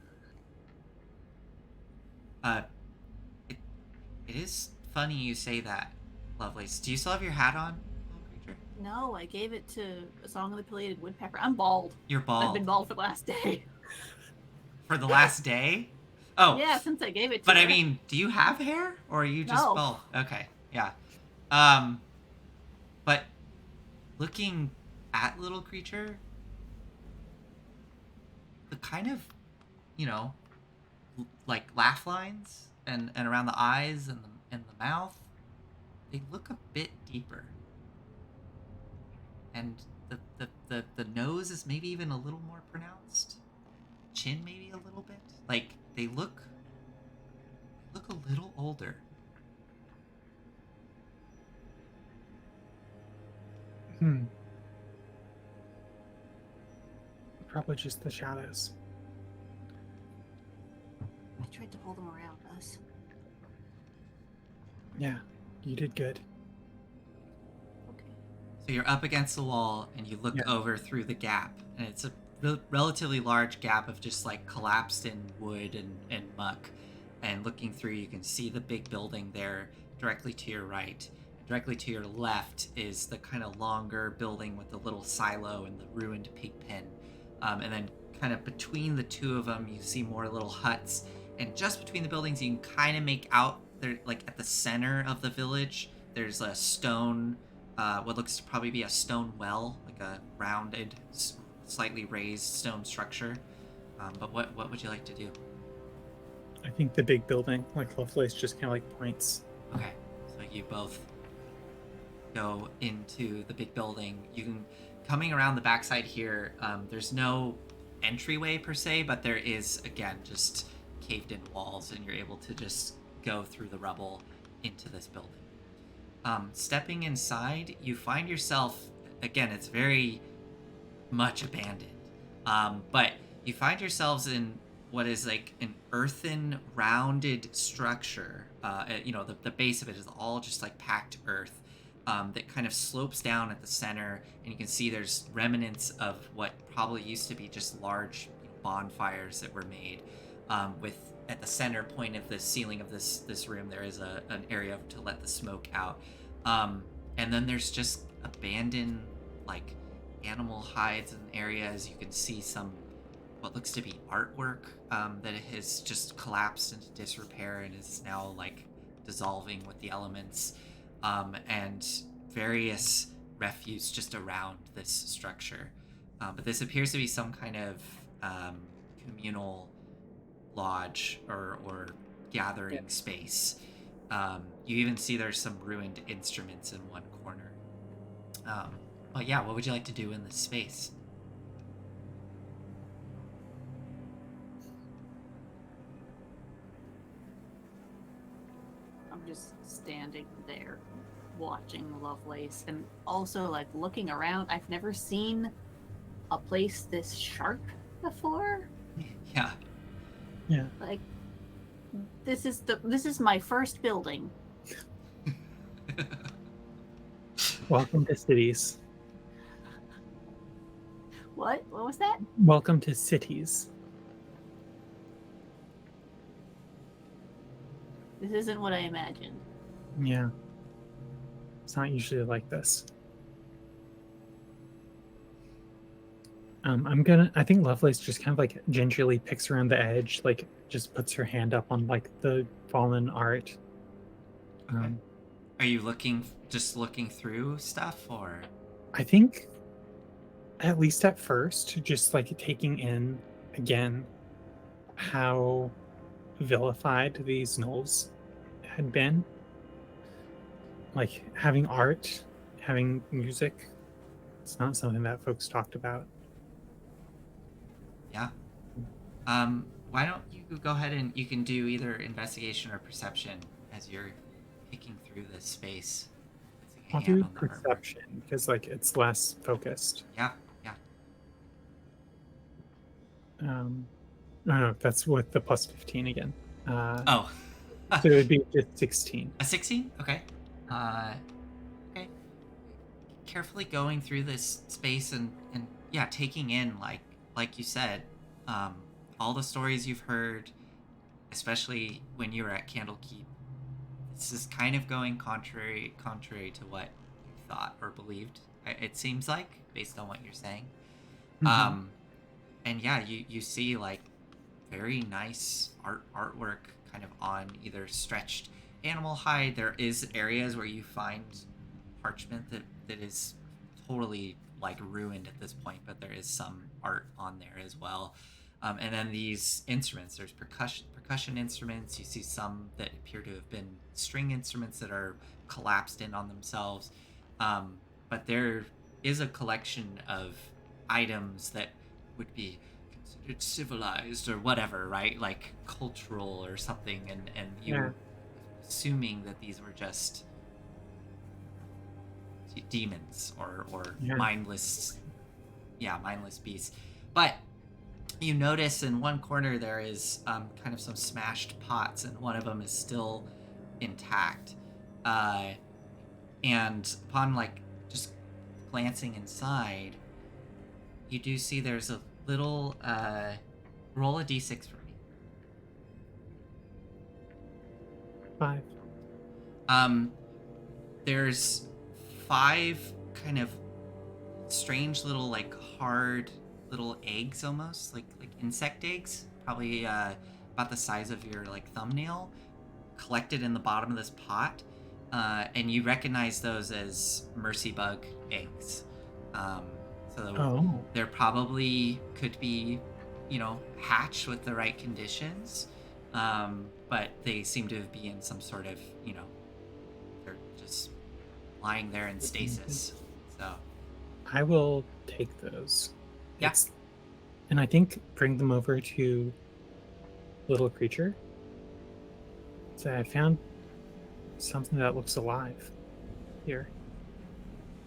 It is funny you say that, Lovelace. Do you still have your hat on, little creature? No, I gave it to a Song of the Pileated Woodpecker. I'm bald. You're bald. I've been bald for the last day. For the last day? Oh. Yeah, since I gave it to But her. I mean, do you have hair, or are you just No. bald? Okay, yeah. But looking at little creature, the kind of, like laugh lines and around the eyes and the mouth, they look a bit deeper. And the nose is maybe even a little more pronounced. Chin maybe a little bit. Like they look a little older. Probably just the shadows. I tried to pull them around us. Yeah, you did good. Okay. So you're up against the wall and you look Yeah. over through the gap, and it's a relatively large gap of just like collapsed in wood and muck. And looking through, you can see the big building there directly to your right. Directly to your left is the kind of longer building with the little silo and the ruined pig pen. And then, kind of between the two of them, you see more little huts. And just between the buildings, you can kind of make out there, like at the center of the village, there's a stone, what looks to probably be a stone well, like a rounded, slightly raised stone structure. But what would you like to do? I think the big building, like Lovelace, just kind of like points. Okay, so you both go into the big building. You can coming around the backside here. There's no entryway per se, but there is again just caved-in walls, and you're able to just go through the rubble into this building. Stepping inside, you find yourself again. It's very much abandoned, but you find yourselves in what is like an earthen rounded structure. The base of it is all just like packed earth, that kind of slopes down at the center, and you can see there's remnants of what probably used to be just large bonfires that were made. With at the center point of the ceiling of this room, there is an area to let the smoke out, and then there's just abandoned like animal hides and areas. You can see some what looks to be artwork that has just collapsed into disrepair and is now like dissolving with the elements, and various refuse just around this structure. But this appears to be some kind of communal lodge or gathering space. You even see there's some ruined instruments in one corner. But yeah, what would you like to do in this space? I'm just standing there watching Lovelace and also like looking around. I've never seen a place this sharp before. Yeah. Yeah. Like this is my first building. Welcome to cities. What was that? Welcome to cities. This isn't what I imagined. Yeah. It's not usually like this. I think Lovelace just kind of like gingerly picks around the edge, like just puts her hand up on like the fallen art. Okay. Are you just looking through stuff, or? I think, at least at first, just like taking in again how vilified these gnolls had been. Like having art, having music, it's not something that folks talked about. Yeah. Why don't you go ahead and you can do either investigation or perception as you're picking through this space. I'll do perception because like it's less focused. Yeah. No, that's with the plus 15 again. Oh. So it would be just 16. A 16? Okay. Okay. Carefully going through this space and yeah, taking in like you said, all the stories you've heard, especially when you were at Candlekeep. This is kind of going contrary to what you thought or believed. It seems like, based on what you're saying. Mhm. And yeah, you see like very nice artwork kind of on either stretched animal hide. There is areas where you find parchment that is totally like ruined at this point, but there is some art on there as well. And then these instruments, there's percussion instruments. You see some that appear to have been string instruments that are collapsed in on themselves. But there is a collection of items that would be considered civilized or whatever, right? Like cultural or something, and you're assuming that these were just demons or mindless beasts. But you notice in one corner there is kind of some smashed pots, and one of them is still intact. And upon like just glancing inside, you do see there's a little roll a d6 for me. 5. There's 5 kind of strange little like hard little eggs, almost like insect eggs, probably about the size of your like thumbnail, collected in the bottom of this pot, and you recognize those as mercy bug eggs. So Oh. they're probably could be, hatched with the right conditions, but they seem to be in some sort of, they're just lying there in stasis. So I will take those. Yeah. And I think bring them over to little creature. So I found something that looks alive here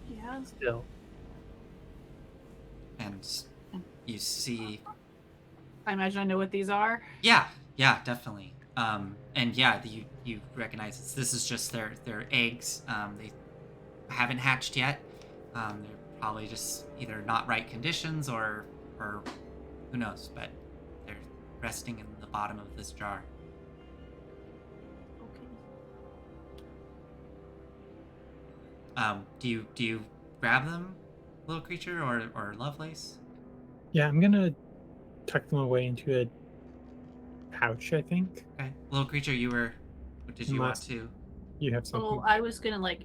Yeah. still. and you see, I imagine I know what these are. yeah, definitely. And yeah, you recognize this is just their eggs. They haven't hatched yet. They're probably just either not right conditions or who knows, but they're resting in the bottom of this jar. Okay. Do you grab them, little creature, or Lovelace? Yeah, I'm gonna tuck them away into a pouch, I think. Okay, little creature, did you want Must- to? You have something. Oh, I was gonna like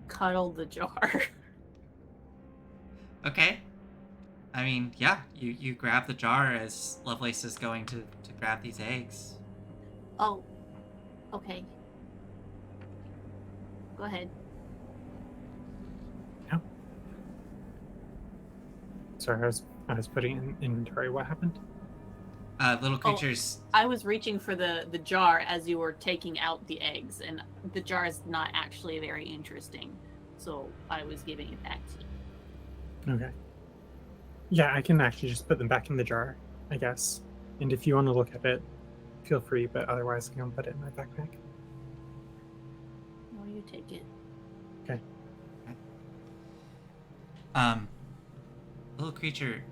cuddle the jar. Okay. I mean, yeah, you grab the jar as Lovelace is going to grab these eggs. Oh, okay. Go ahead. Sorry, I was putting in inventory. What happened? Little creatures. I was reaching for the jar as you were taking out the eggs, and the jar is not actually very interesting, so I was giving it back to you. Okay. Yeah, I can actually just put them back in the jar, I guess. And if you want to look at it, feel free, but otherwise I can put it in my backpack. No, you take it. Little creature,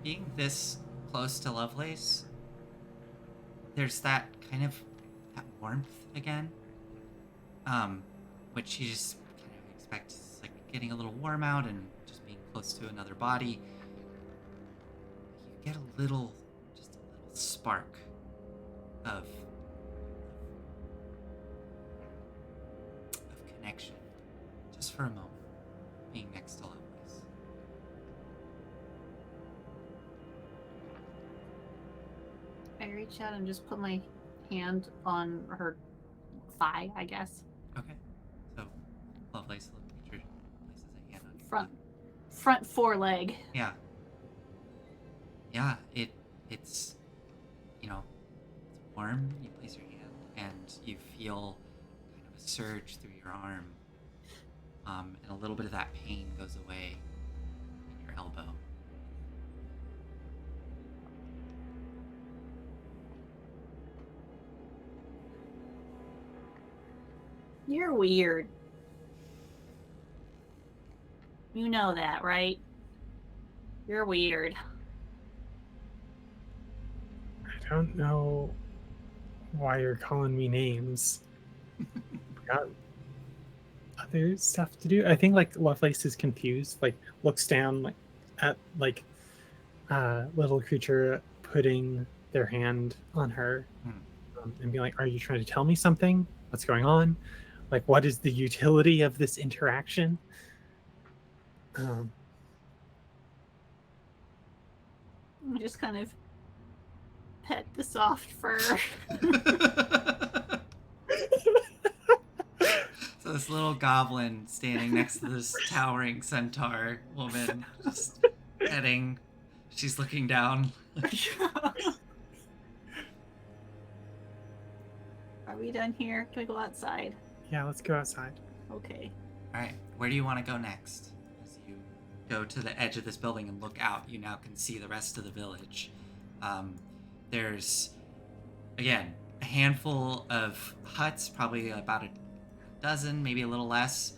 being this close to Lovelace, there's that kind of that warmth again, which you just kind of expect is like getting a little warm out and just being close to another body. You get a little spark of connection, just for a moment, being next to Lovelace. I reach out and just put my hand on her thigh, I guess. Okay. So, Lovelace, little creature, places a hand on your Front foreleg. Yeah. Yeah, it's it's warm. You place your hand and you feel kind of a surge through your arm. And a little bit of that pain goes away in your elbow. You're weird. You know that, right? You're weird. I don't know why you're calling me names. Got other stuff to do. I think like Lovelace is confused, like looks down like at like little creature putting their hand on her and be like, "Are you trying to tell me something? What's going on? Like, what is the utility of this interaction?" I just kind of pet the soft fur. So this little goblin standing next to this towering centaur woman, just petting. She's looking down. Are we done here? Can we go outside? Yeah, let's go outside. Okay. All right, where do you want to go next? As you go to the edge of this building and look out, you now can see the rest of the village. There's, again, a handful of huts, probably about a dozen, maybe a little less,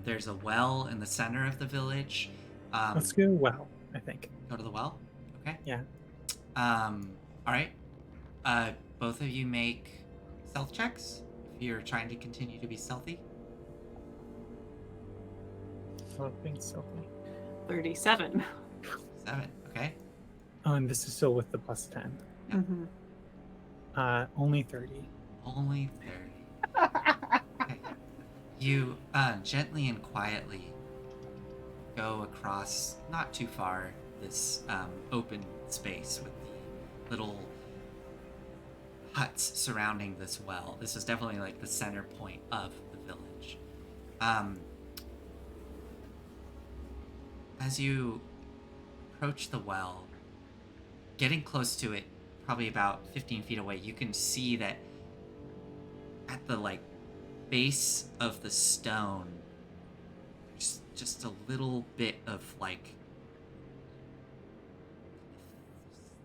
There's a well in the center of the village. Let's go well, I think. Go to the well. Okay. Yeah. All right. Both of you make stealth checks if you're trying to continue to be stealthy. Something silly. 37. 7. Okay. Oh, and this is still with the plus 10. Yep. Only 30. Only 30. Okay. You gently and quietly go across, not too far, this open space with the little huts surrounding this well. This is definitely like the center point of the village. As you approach the well, getting close to it, probably about 15 feet away, you can see that at the like base of the stone, there's just a little bit of like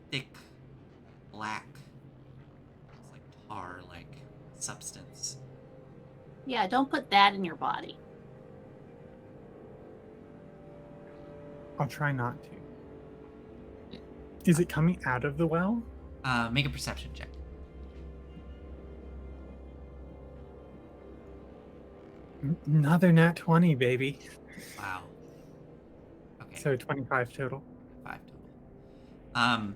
thick black, it's like tar like substance. Yeah, don't put that in your body. I'll try not to. Is it coming out of the well? Make a perception check. Another nat 20, baby. Wow. Okay. So 25 total. 5 total.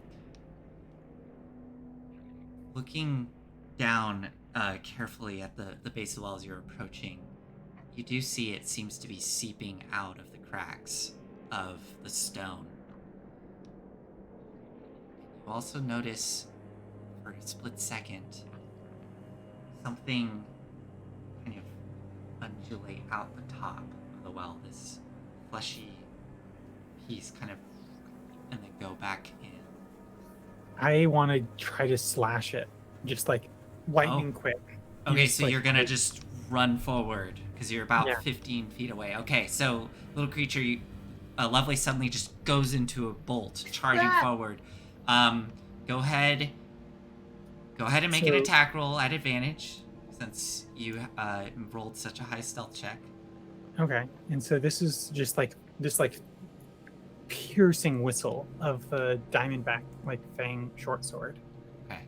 Looking down carefully at the base of the well as you're approaching, you do see it seems to be seeping out of the cracks of the stone. You also notice, for a split second, something kind of undulate out the top of the well. This fleshy piece kind of, and then go back in. I want to try to slash it, just like lightning quick. Okay, Just, so like, you're gonna just run forward because you're about Yeah. 15 feet away. Okay, so little creature, Lovely suddenly just goes into a bolt, charging Ah! forward. Go ahead and make an So- attack roll at advantage since you rolled such a high stealth check. Okay, and so this is just like this piercing whistle of the diamondback like fang short sword. Okay.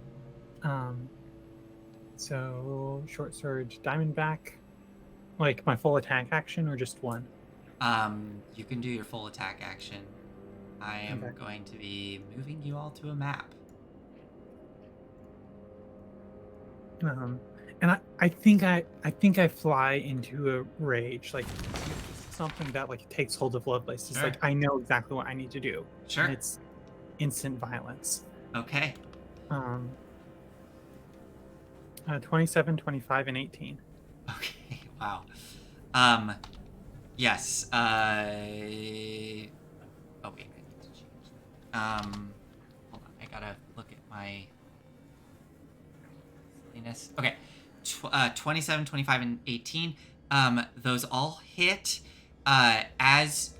So short sword diamondback, like my full attack action or just one? You can do your full attack action. I am Okay. going to be moving you all to a map. And I think I fly into a rage, like something that like takes hold of Lovelace. It's Sure. like I know exactly what I need to do. Sure. And it's instant violence. Okay. 27, 25, and 18. Okay, wow. Yes. Oh wait, I need to change that. Hold on, I gotta look at my silliness. Okay, 27, 25, and 18. Those all hit. As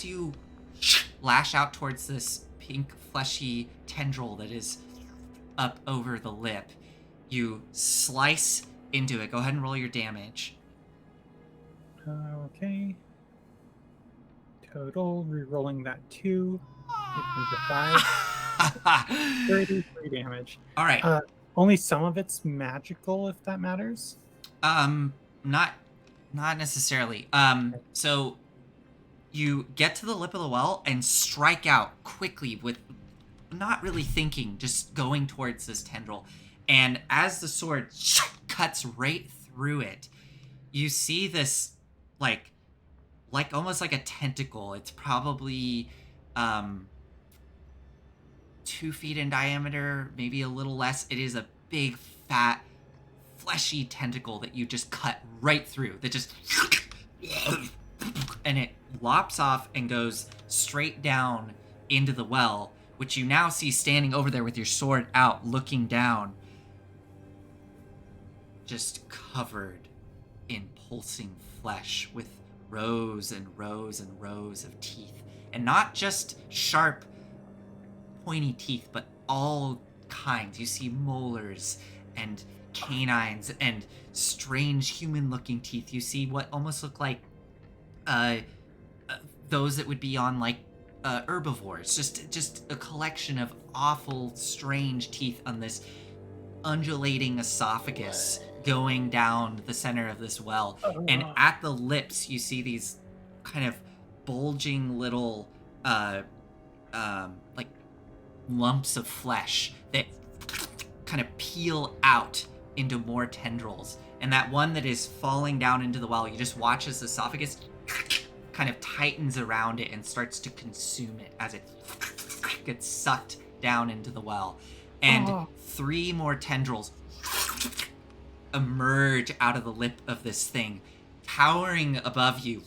you lash out towards this pink fleshy tendril that is up over the lip, you slice into it. Go ahead and roll your damage. Okay. Total, re-rolling that 2. It comes to 5. 33 damage. All right. Only some of it's magical, if that matters. Not necessarily. So you get to the lip of the well and strike out quickly with not really thinking, just going towards this tendril. And as the sword cuts right through it, you see this like almost like a tentacle. It's probably 2 feet in diameter, maybe a little less. It is a big, fat, fleshy tentacle that you just cut right through. That just and it lops off and goes straight down into the well, which you now see standing over there with your sword out, looking down, just covered in pulsing flesh with rows and rows and rows of teeth. And not just sharp, pointy teeth, but all kinds. You see molars and canines and strange human-looking teeth. You see what almost look like uh, those that would be on like herbivores. Just a collection of awful, strange teeth on this undulating esophagus going down the center of this well. And at the lips, you see these kind of bulging little like lumps of flesh that kind of peel out into more tendrils. And that one that is falling down into the well, you just watch as the esophagus kind of tightens around it and starts to consume it as it gets sucked down into the well. And 3 more tendrils emerge out of the lip of this thing, towering above you.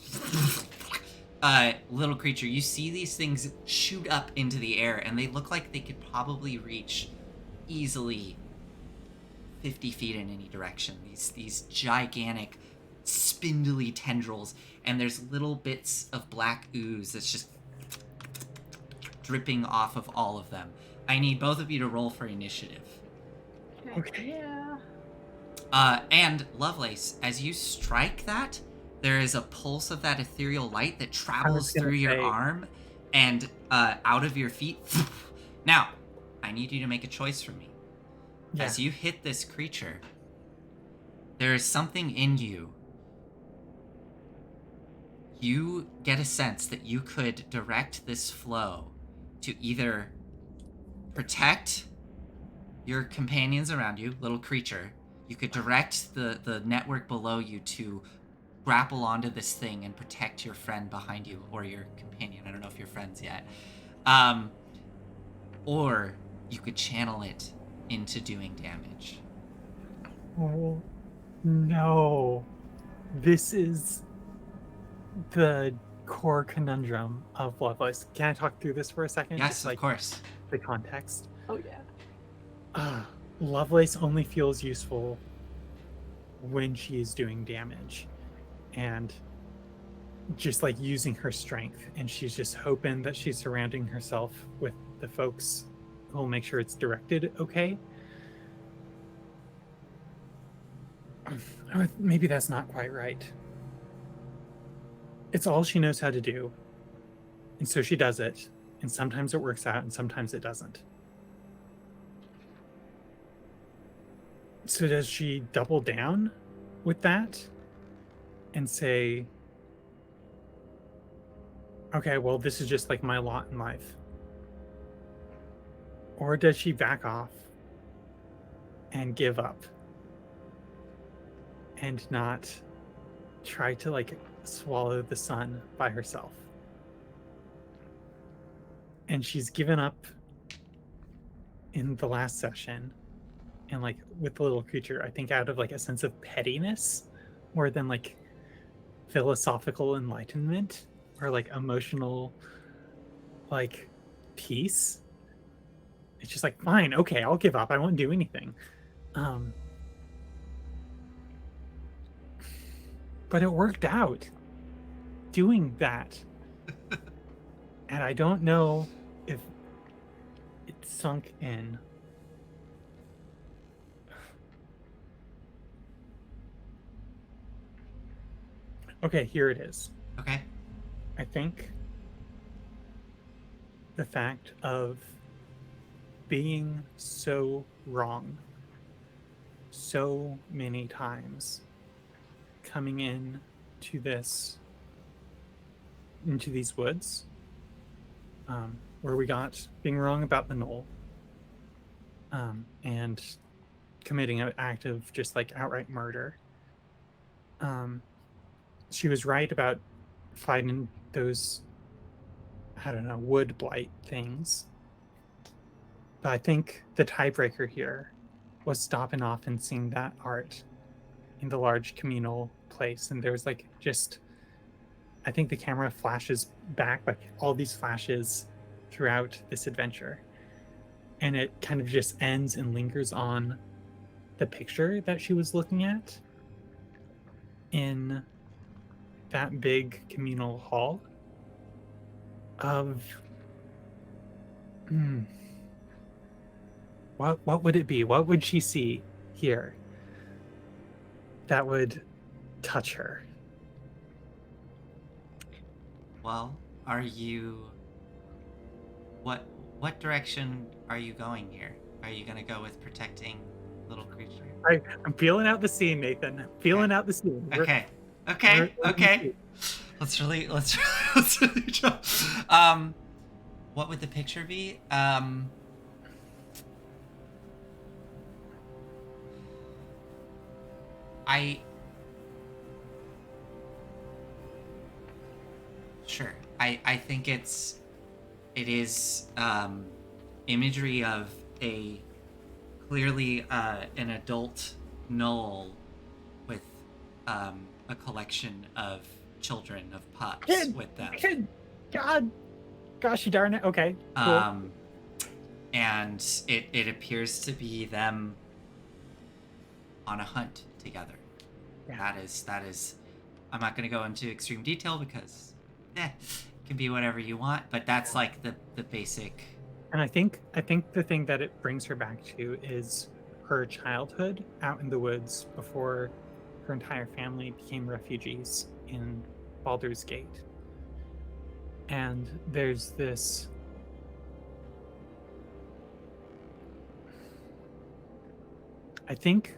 Little creature, you see these things shoot up into the air, and they look like they could probably reach easily 50 feet in any direction. These gigantic, spindly tendrils, and there's little bits of black ooze that's just dripping off of all of them. I need both of you to roll for initiative. Okay. Yeah. And Lovelace, as you strike that, there is a pulse of that ethereal light that travels through your arm and out of your feet. Now, I need you to make a choice for me. Yeah. As you hit this creature, there is something in you. You get a sense that you could direct this flow to either protect your companions around you, little creature. You could direct the network below you to grapple onto this thing and protect your friend behind you, or your companion. I don't know if you're friends yet. Or you could channel it into doing damage. Oh, no. This is the core conundrum of Lovelace. Can I talk through this for a second? Yes, Just, of course. the context. Oh yeah. Lovelace only feels useful when she is doing damage and just like using her strength, and she's just hoping that she's surrounding herself with the folks who will make sure it's directed okay. Maybe that's not quite right. It's all she knows how to do, and so she does it, and sometimes it works out and sometimes it doesn't. So does she double down with that and say, okay, well, this is just like my lot in life? Or does she back off and give up and not try to like swallow the sun by herself? And she's given up in the last session, and like with the little creature, I think out of like a sense of pettiness more than like philosophical enlightenment or like emotional like peace. It's just like, fine, okay, I'll give up. I won't do anything. But it worked out doing that. And I don't know if it sunk in. Okay, here it is. Okay. I think the fact of being so wrong so many times, coming in to this, into these woods, where we got being wrong about the knoll, and committing an act of just like outright murder. She was right about fighting those, I don't know, wood blight things. But I think the tiebreaker here was stopping off and seeing that art in the large communal place. And there was like just, I think the camera flashes back, like all these flashes throughout this adventure. And it kind of just ends and lingers on the picture that she was looking at in that big communal hall of what would it be? What would she see here that would touch her? Well, are you what direction are you going here? Are you gonna go with protecting little creature? I'm feeling out the scene, Nathan. I'm feeling out the scene. Okay. we're Okay. in the Okay. scene. Let's really jump. What would the picture be? I Sure. I think it is imagery of a clearly an adult Knoll with a collection of children of pups Kid, with them. God, gosh darn it. Okay, cool. And it appears to be them on a hunt together. Yeah. That is. I'm not going to go into extreme detail because, it can be whatever you want. But that's like the basic. And I think the thing that it brings her back to is her childhood out in the woods before her entire family became refugees in Baldur's Gate. And there's this I think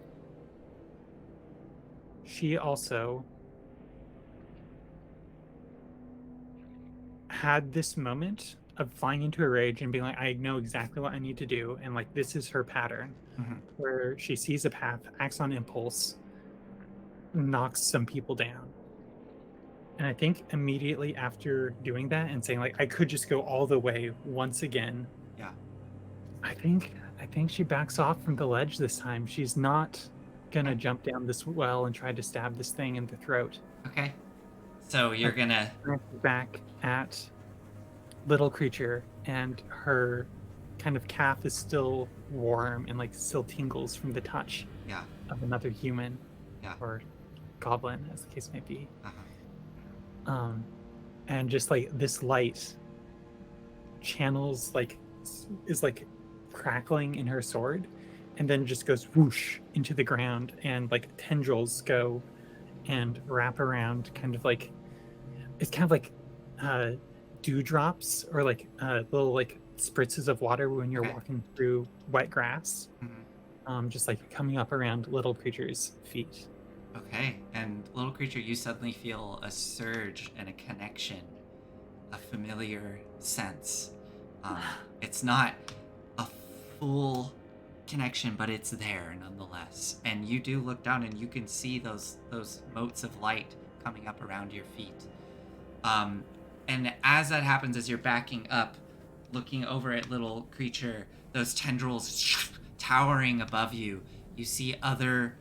she also had this moment of flying into a rage and being like, I know exactly what I need to do. And like, this is her pattern where she sees a path, acts on impulse, knocks some people down. And I think immediately after doing that and saying like, I could just go all the way once again. Yeah. I think she backs off from the ledge this time. She's not gonna jump down this well and try to stab this thing in the throat. Okay. So you're gonna Back at little creature, and her kind of calf is still warm and like still tingles from the touch of another human or goblin, as the case may be. And just like this light channels like is like crackling in her sword and then just goes whoosh into the ground, and like tendrils go and wrap around, kind of like it's kind of like dewdrops or like little like spritzes of water when you're walking through wet grass, just like coming up around little creature's feet. Okay, and little creature, you suddenly feel a surge and a connection, a familiar sense. It's not a full connection, but it's there nonetheless. And you do look down and you can see those motes of light coming up around your feet. And as that happens, as you're backing up, looking over at little creature, those tendrils towering above you, you see other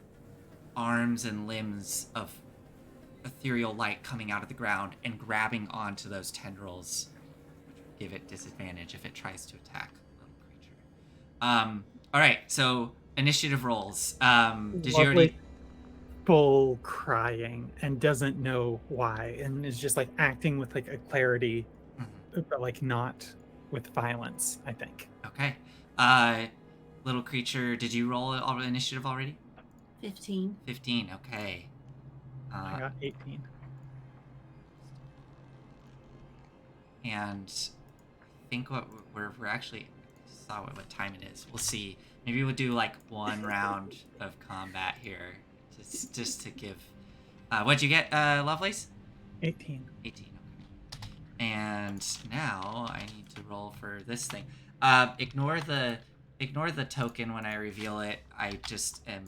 arms and limbs of ethereal light coming out of the ground and grabbing onto those tendrils, which would give it disadvantage if it tries to attack little creature. All right, so initiative rolls. Did you already? Full crying and doesn't know why, and is just like acting with like a clarity, but like not with violence, I think. Okay. Little creature, did you roll initiative already? 15. 15, okay. I got 18. And I think what we're actually saw what time it is. We'll see. Maybe we'll do like one round of combat here, just to give. What'd you get, Lovelace? 18. 18. Okay. And now I need to roll for this thing. Ignore the token when I reveal it. I just am.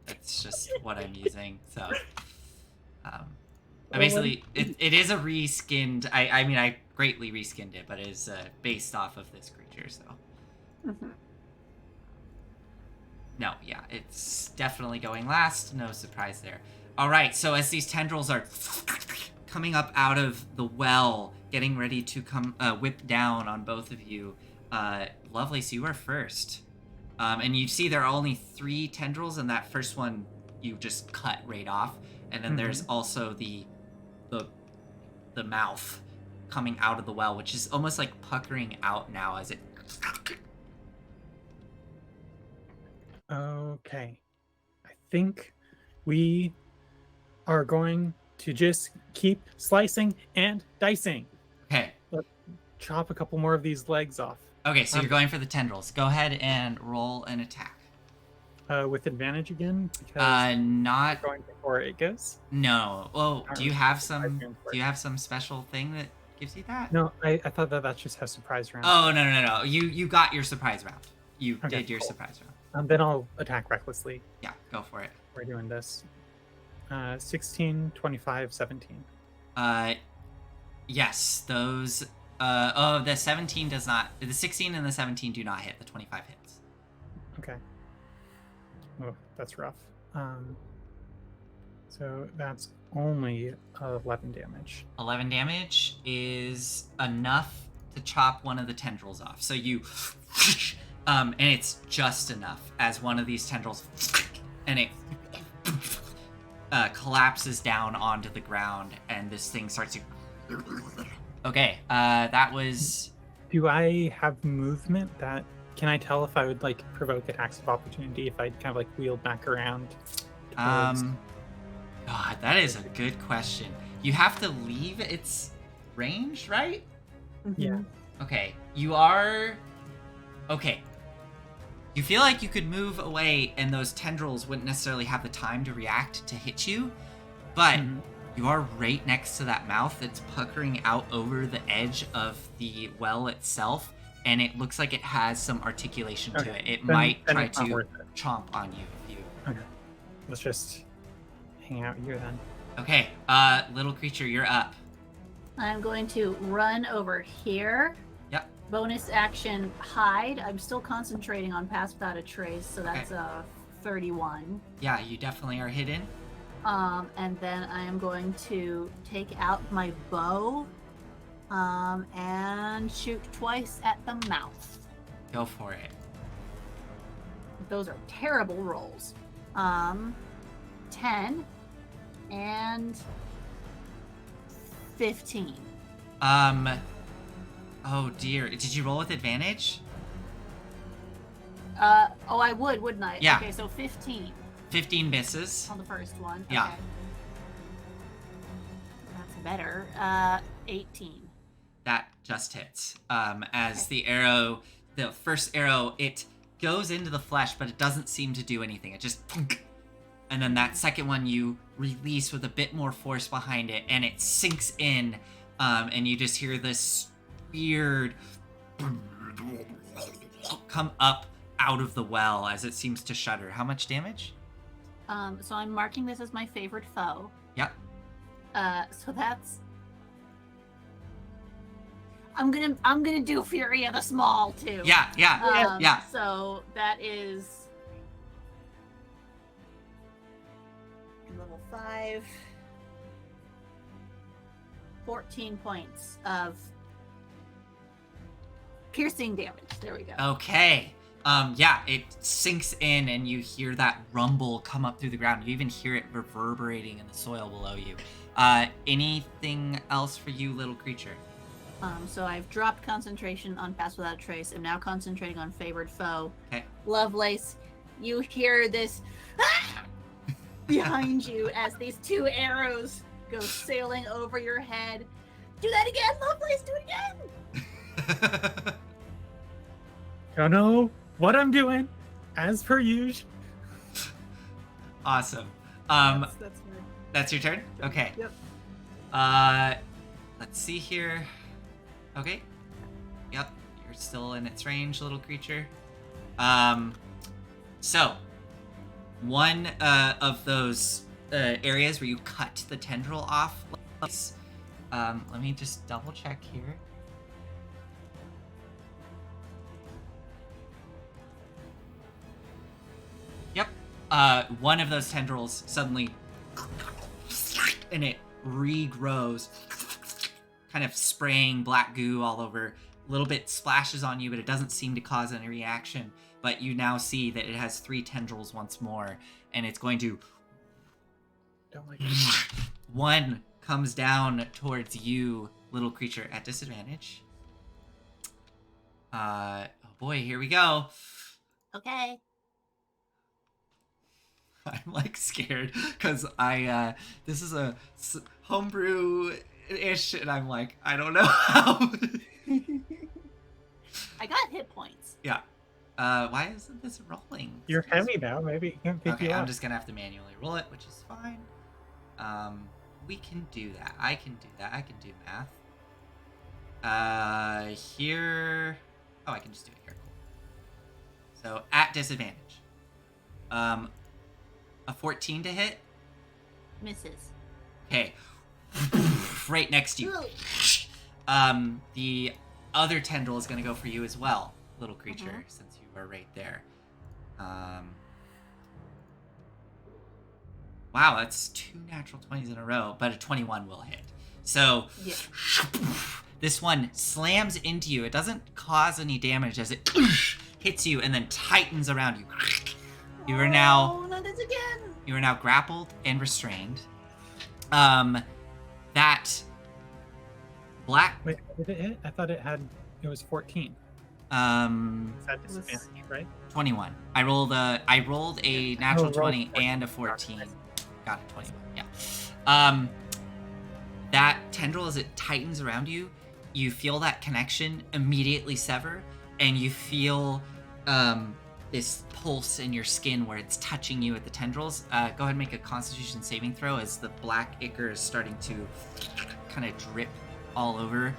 That's just what I'm using. So, basically, it is a reskinned. I mean, I greatly reskinned it, but it is based off of this creature. So, no, yeah, it's definitely going last. No surprise there. All right, so as these tendrils are coming up out of the well, getting ready to come whip down on both of you, Lovelace, you are first. And you see there are only 3 tendrils, and that first one you just cut right off. And then there's also the mouth coming out of the well, which is almost like puckering out now as it. Okay. I think we are going to just keep slicing and dicing. Okay. Chop a couple more of these legs off. Okay, so you're going for the tendrils. Go ahead and roll an attack. With advantage again because Not we're going before it goes. no. Well, Not do you really have surprise some? round for Do it. you have some special thing that gives you that? No, I thought that's just how surprise round. Oh no. You got your surprise round. You Okay, did your cool. surprise round. Then I'll attack recklessly. Yeah, go for it. We're doing this. 16, 25, 17. Yes, those. Oh, the 17 does not. The 16 and the 17 do not hit. The 25 hits. Okay. Oh, that's rough. So that's only 11 damage. 11 damage is enough to chop one of the tendrils off. So you, and it's just enough as one of these tendrils, and it collapses down onto the ground, and this thing starts to. Okay, that was. Do I have movement that can I tell if I would like provoke attacks of opportunity if I'd kind of like wheeled back around? towards- God, that is a good question. You have to leave its range, right? Yeah. Okay, you are. Okay. You feel like you could move away and those tendrils wouldn't necessarily have the time to react to hit you, but Mhm. you are right next to that mouth that's puckering out over the edge of the well itself, and it looks like it has some articulation to Okay, it. It then- might then try it's not to worth it. chomp on you if you. Okay. Let's just hang out here then. Okay, little creature, you're up. I'm going to run over here. Yep. Bonus action hide. I'm still concentrating on pass without a trace, so that's a 31. Yeah, you definitely are hidden. And then I am going to take out my bow, and shoot twice at the mouth. Go for it. Those are terrible rolls. 10 and 15. Oh dear. Did you roll with advantage? Oh, I would, wouldn't I? Yeah. Okay, so 15 15 misses. on the first one. Yeah. Okay. That's better. 18. That just hits. As the arrow, the first arrow, it goes into the flesh, but it doesn't seem to do anything. It just, and then that second one you release with a bit more force behind it, and it sinks in, and you just hear this weird come up out of the well as it seems to shudder. How much damage? So I'm marking this as my favorite foe. Yep. So that's. I'm gonna do Fury of the Small too. Yeah. Yeah. So that is level 5. 14 points of piercing damage. There we go. Okay. Yeah, it sinks in and you hear that rumble come up through the ground. You even hear it reverberating in the soil below you. Anything else for you, little creature? So I've dropped concentration on Pass Without a Trace. I'm now concentrating on Favored Foe. Okay. Lovelace, you hear this behind you as these 2 arrows go sailing over your head. Do that again, Lovelace, do it again! Don't know what I'm doing, as per usual. Awesome. That's my That's your turn? Okay. Yep. Let's see here. Okay. Yep, you're still in its range, little creature. So one of those areas where you cut the tendril off. Let me just double check here. Yep. One of those tendrils suddenly, and it regrows, kind of spraying black goo all over. A little bit splashes on you, but it doesn't seem to cause any reaction. But you now see that it has 3 tendrils once more, and it's going to. Don't like One comes down towards you, little creature, at disadvantage. Oh boy, here we go. Okay. I'm like scared because I this is a homebrew ish, and I'm like I don't know how. I got hit points. Yeah. Why isn't this rolling? You're heavy now. Maybe you can pick Okay, you I'm up. just gonna have to manually roll it, which is fine. We can do that. I can do that. I can do math. Here. Oh, I can just do it here. Cool. So at disadvantage. A 14 to hit. Misses. Okay. Right next to you. The other tendril is gonna go for you as well, little creature, since you are right there. Wow, that's 2 natural 20s in a row, but a 21 will hit. So Yeah. this one slams into you. It doesn't cause any damage as it hits you and then tightens around you. You are now Oh, not this again. you are now grappled and restrained. That black Wait, did it hit? I thought it was 14. Is that was- disadvantage, right? 21. I rolled a natural roll 20 14. and a 14. Got a 21. Yeah. That tendril, as it tightens around you, you feel that connection immediately sever, and you feel this pulse in your skin where it's touching you at the tendrils. Go ahead and make a Constitution saving throw as the black ichor is starting to kind of drip all over.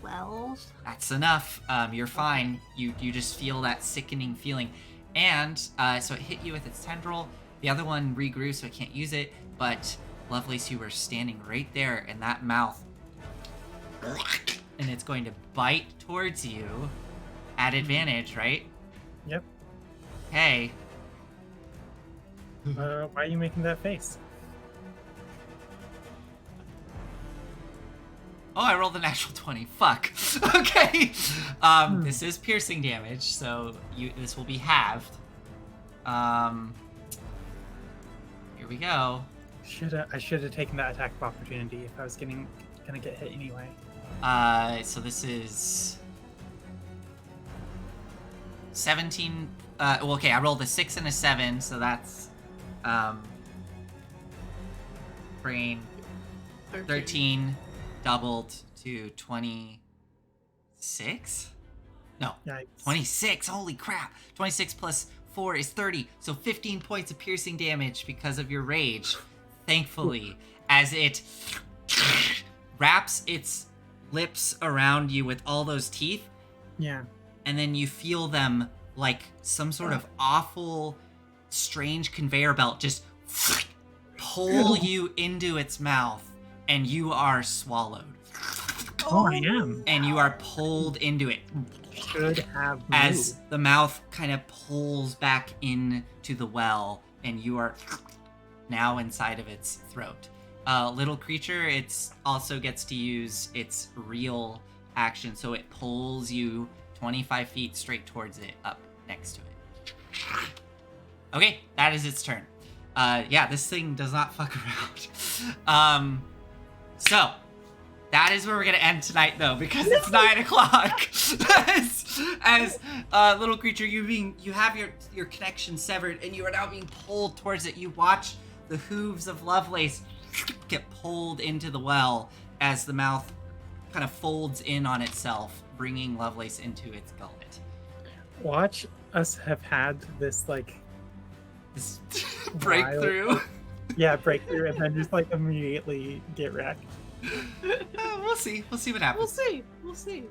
12. That's enough. You're fine. You just feel that sickening feeling, and so it hit you with its tendril. The other one regrew, so it can't use it. But Lovelace, you were standing right there, and that mouth, and it's going to bite towards you at advantage, right? Yep. Okay. Why are you making that face? Oh, I rolled a natural 20. Fuck. Okay. This is piercing damage, so this will be halved. Here we go. I should have taken that attack of opportunity if I was gonna get hit anyway. So this is 17. Well, okay, I rolled a 6 and a 7, so that's brain 13 doubled to 26. No, Yikes. 26. Holy crap! 26 plus 4 is 30. So 15 points of piercing damage because of your rage. Thankfully, as it wraps its lips around you with all those teeth, Yeah. and then you feel them like some sort of awful, strange conveyor belt just pull you into its mouth, and you are swallowed. Oh, I am. And you are pulled into it Should have moved. as the mouth kind of pulls back into the well, and you are now inside of its throat. Little creature, it's also gets to use its real action, so it pulls you 25 feet straight towards it, up next to it. Okay, that is its turn. Yeah, this thing does not fuck around. So that is where we're gonna end tonight, though, because it's 9 o'clock. as little creature, you have your connection severed, and you are now being pulled towards it. You watch the hooves of Lovelace get pulled into the well as the mouth kind of folds in on itself, bringing Lovelace into its gullet. Watch us have had this This breakthrough. breakthrough, and then just immediately get wrecked. We'll see. We'll see what We'll happens. see. We'll see.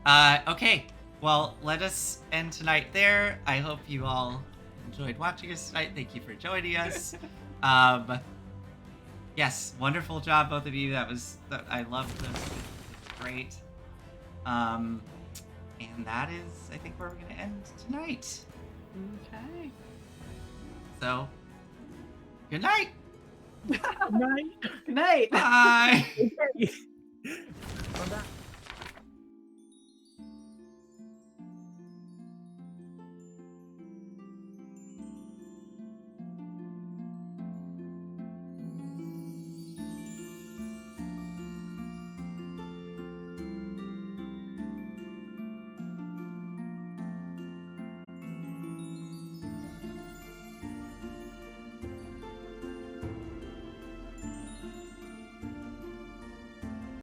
Okay. Well, let us end tonight there. I hope you all enjoyed watching us tonight. Thank you for joining us. Yes, wonderful job, both of you. I loved this. Great. And that is, I think, where we're gonna end tonight. Okay. So, good night. Night. Good night. Bye. Come back.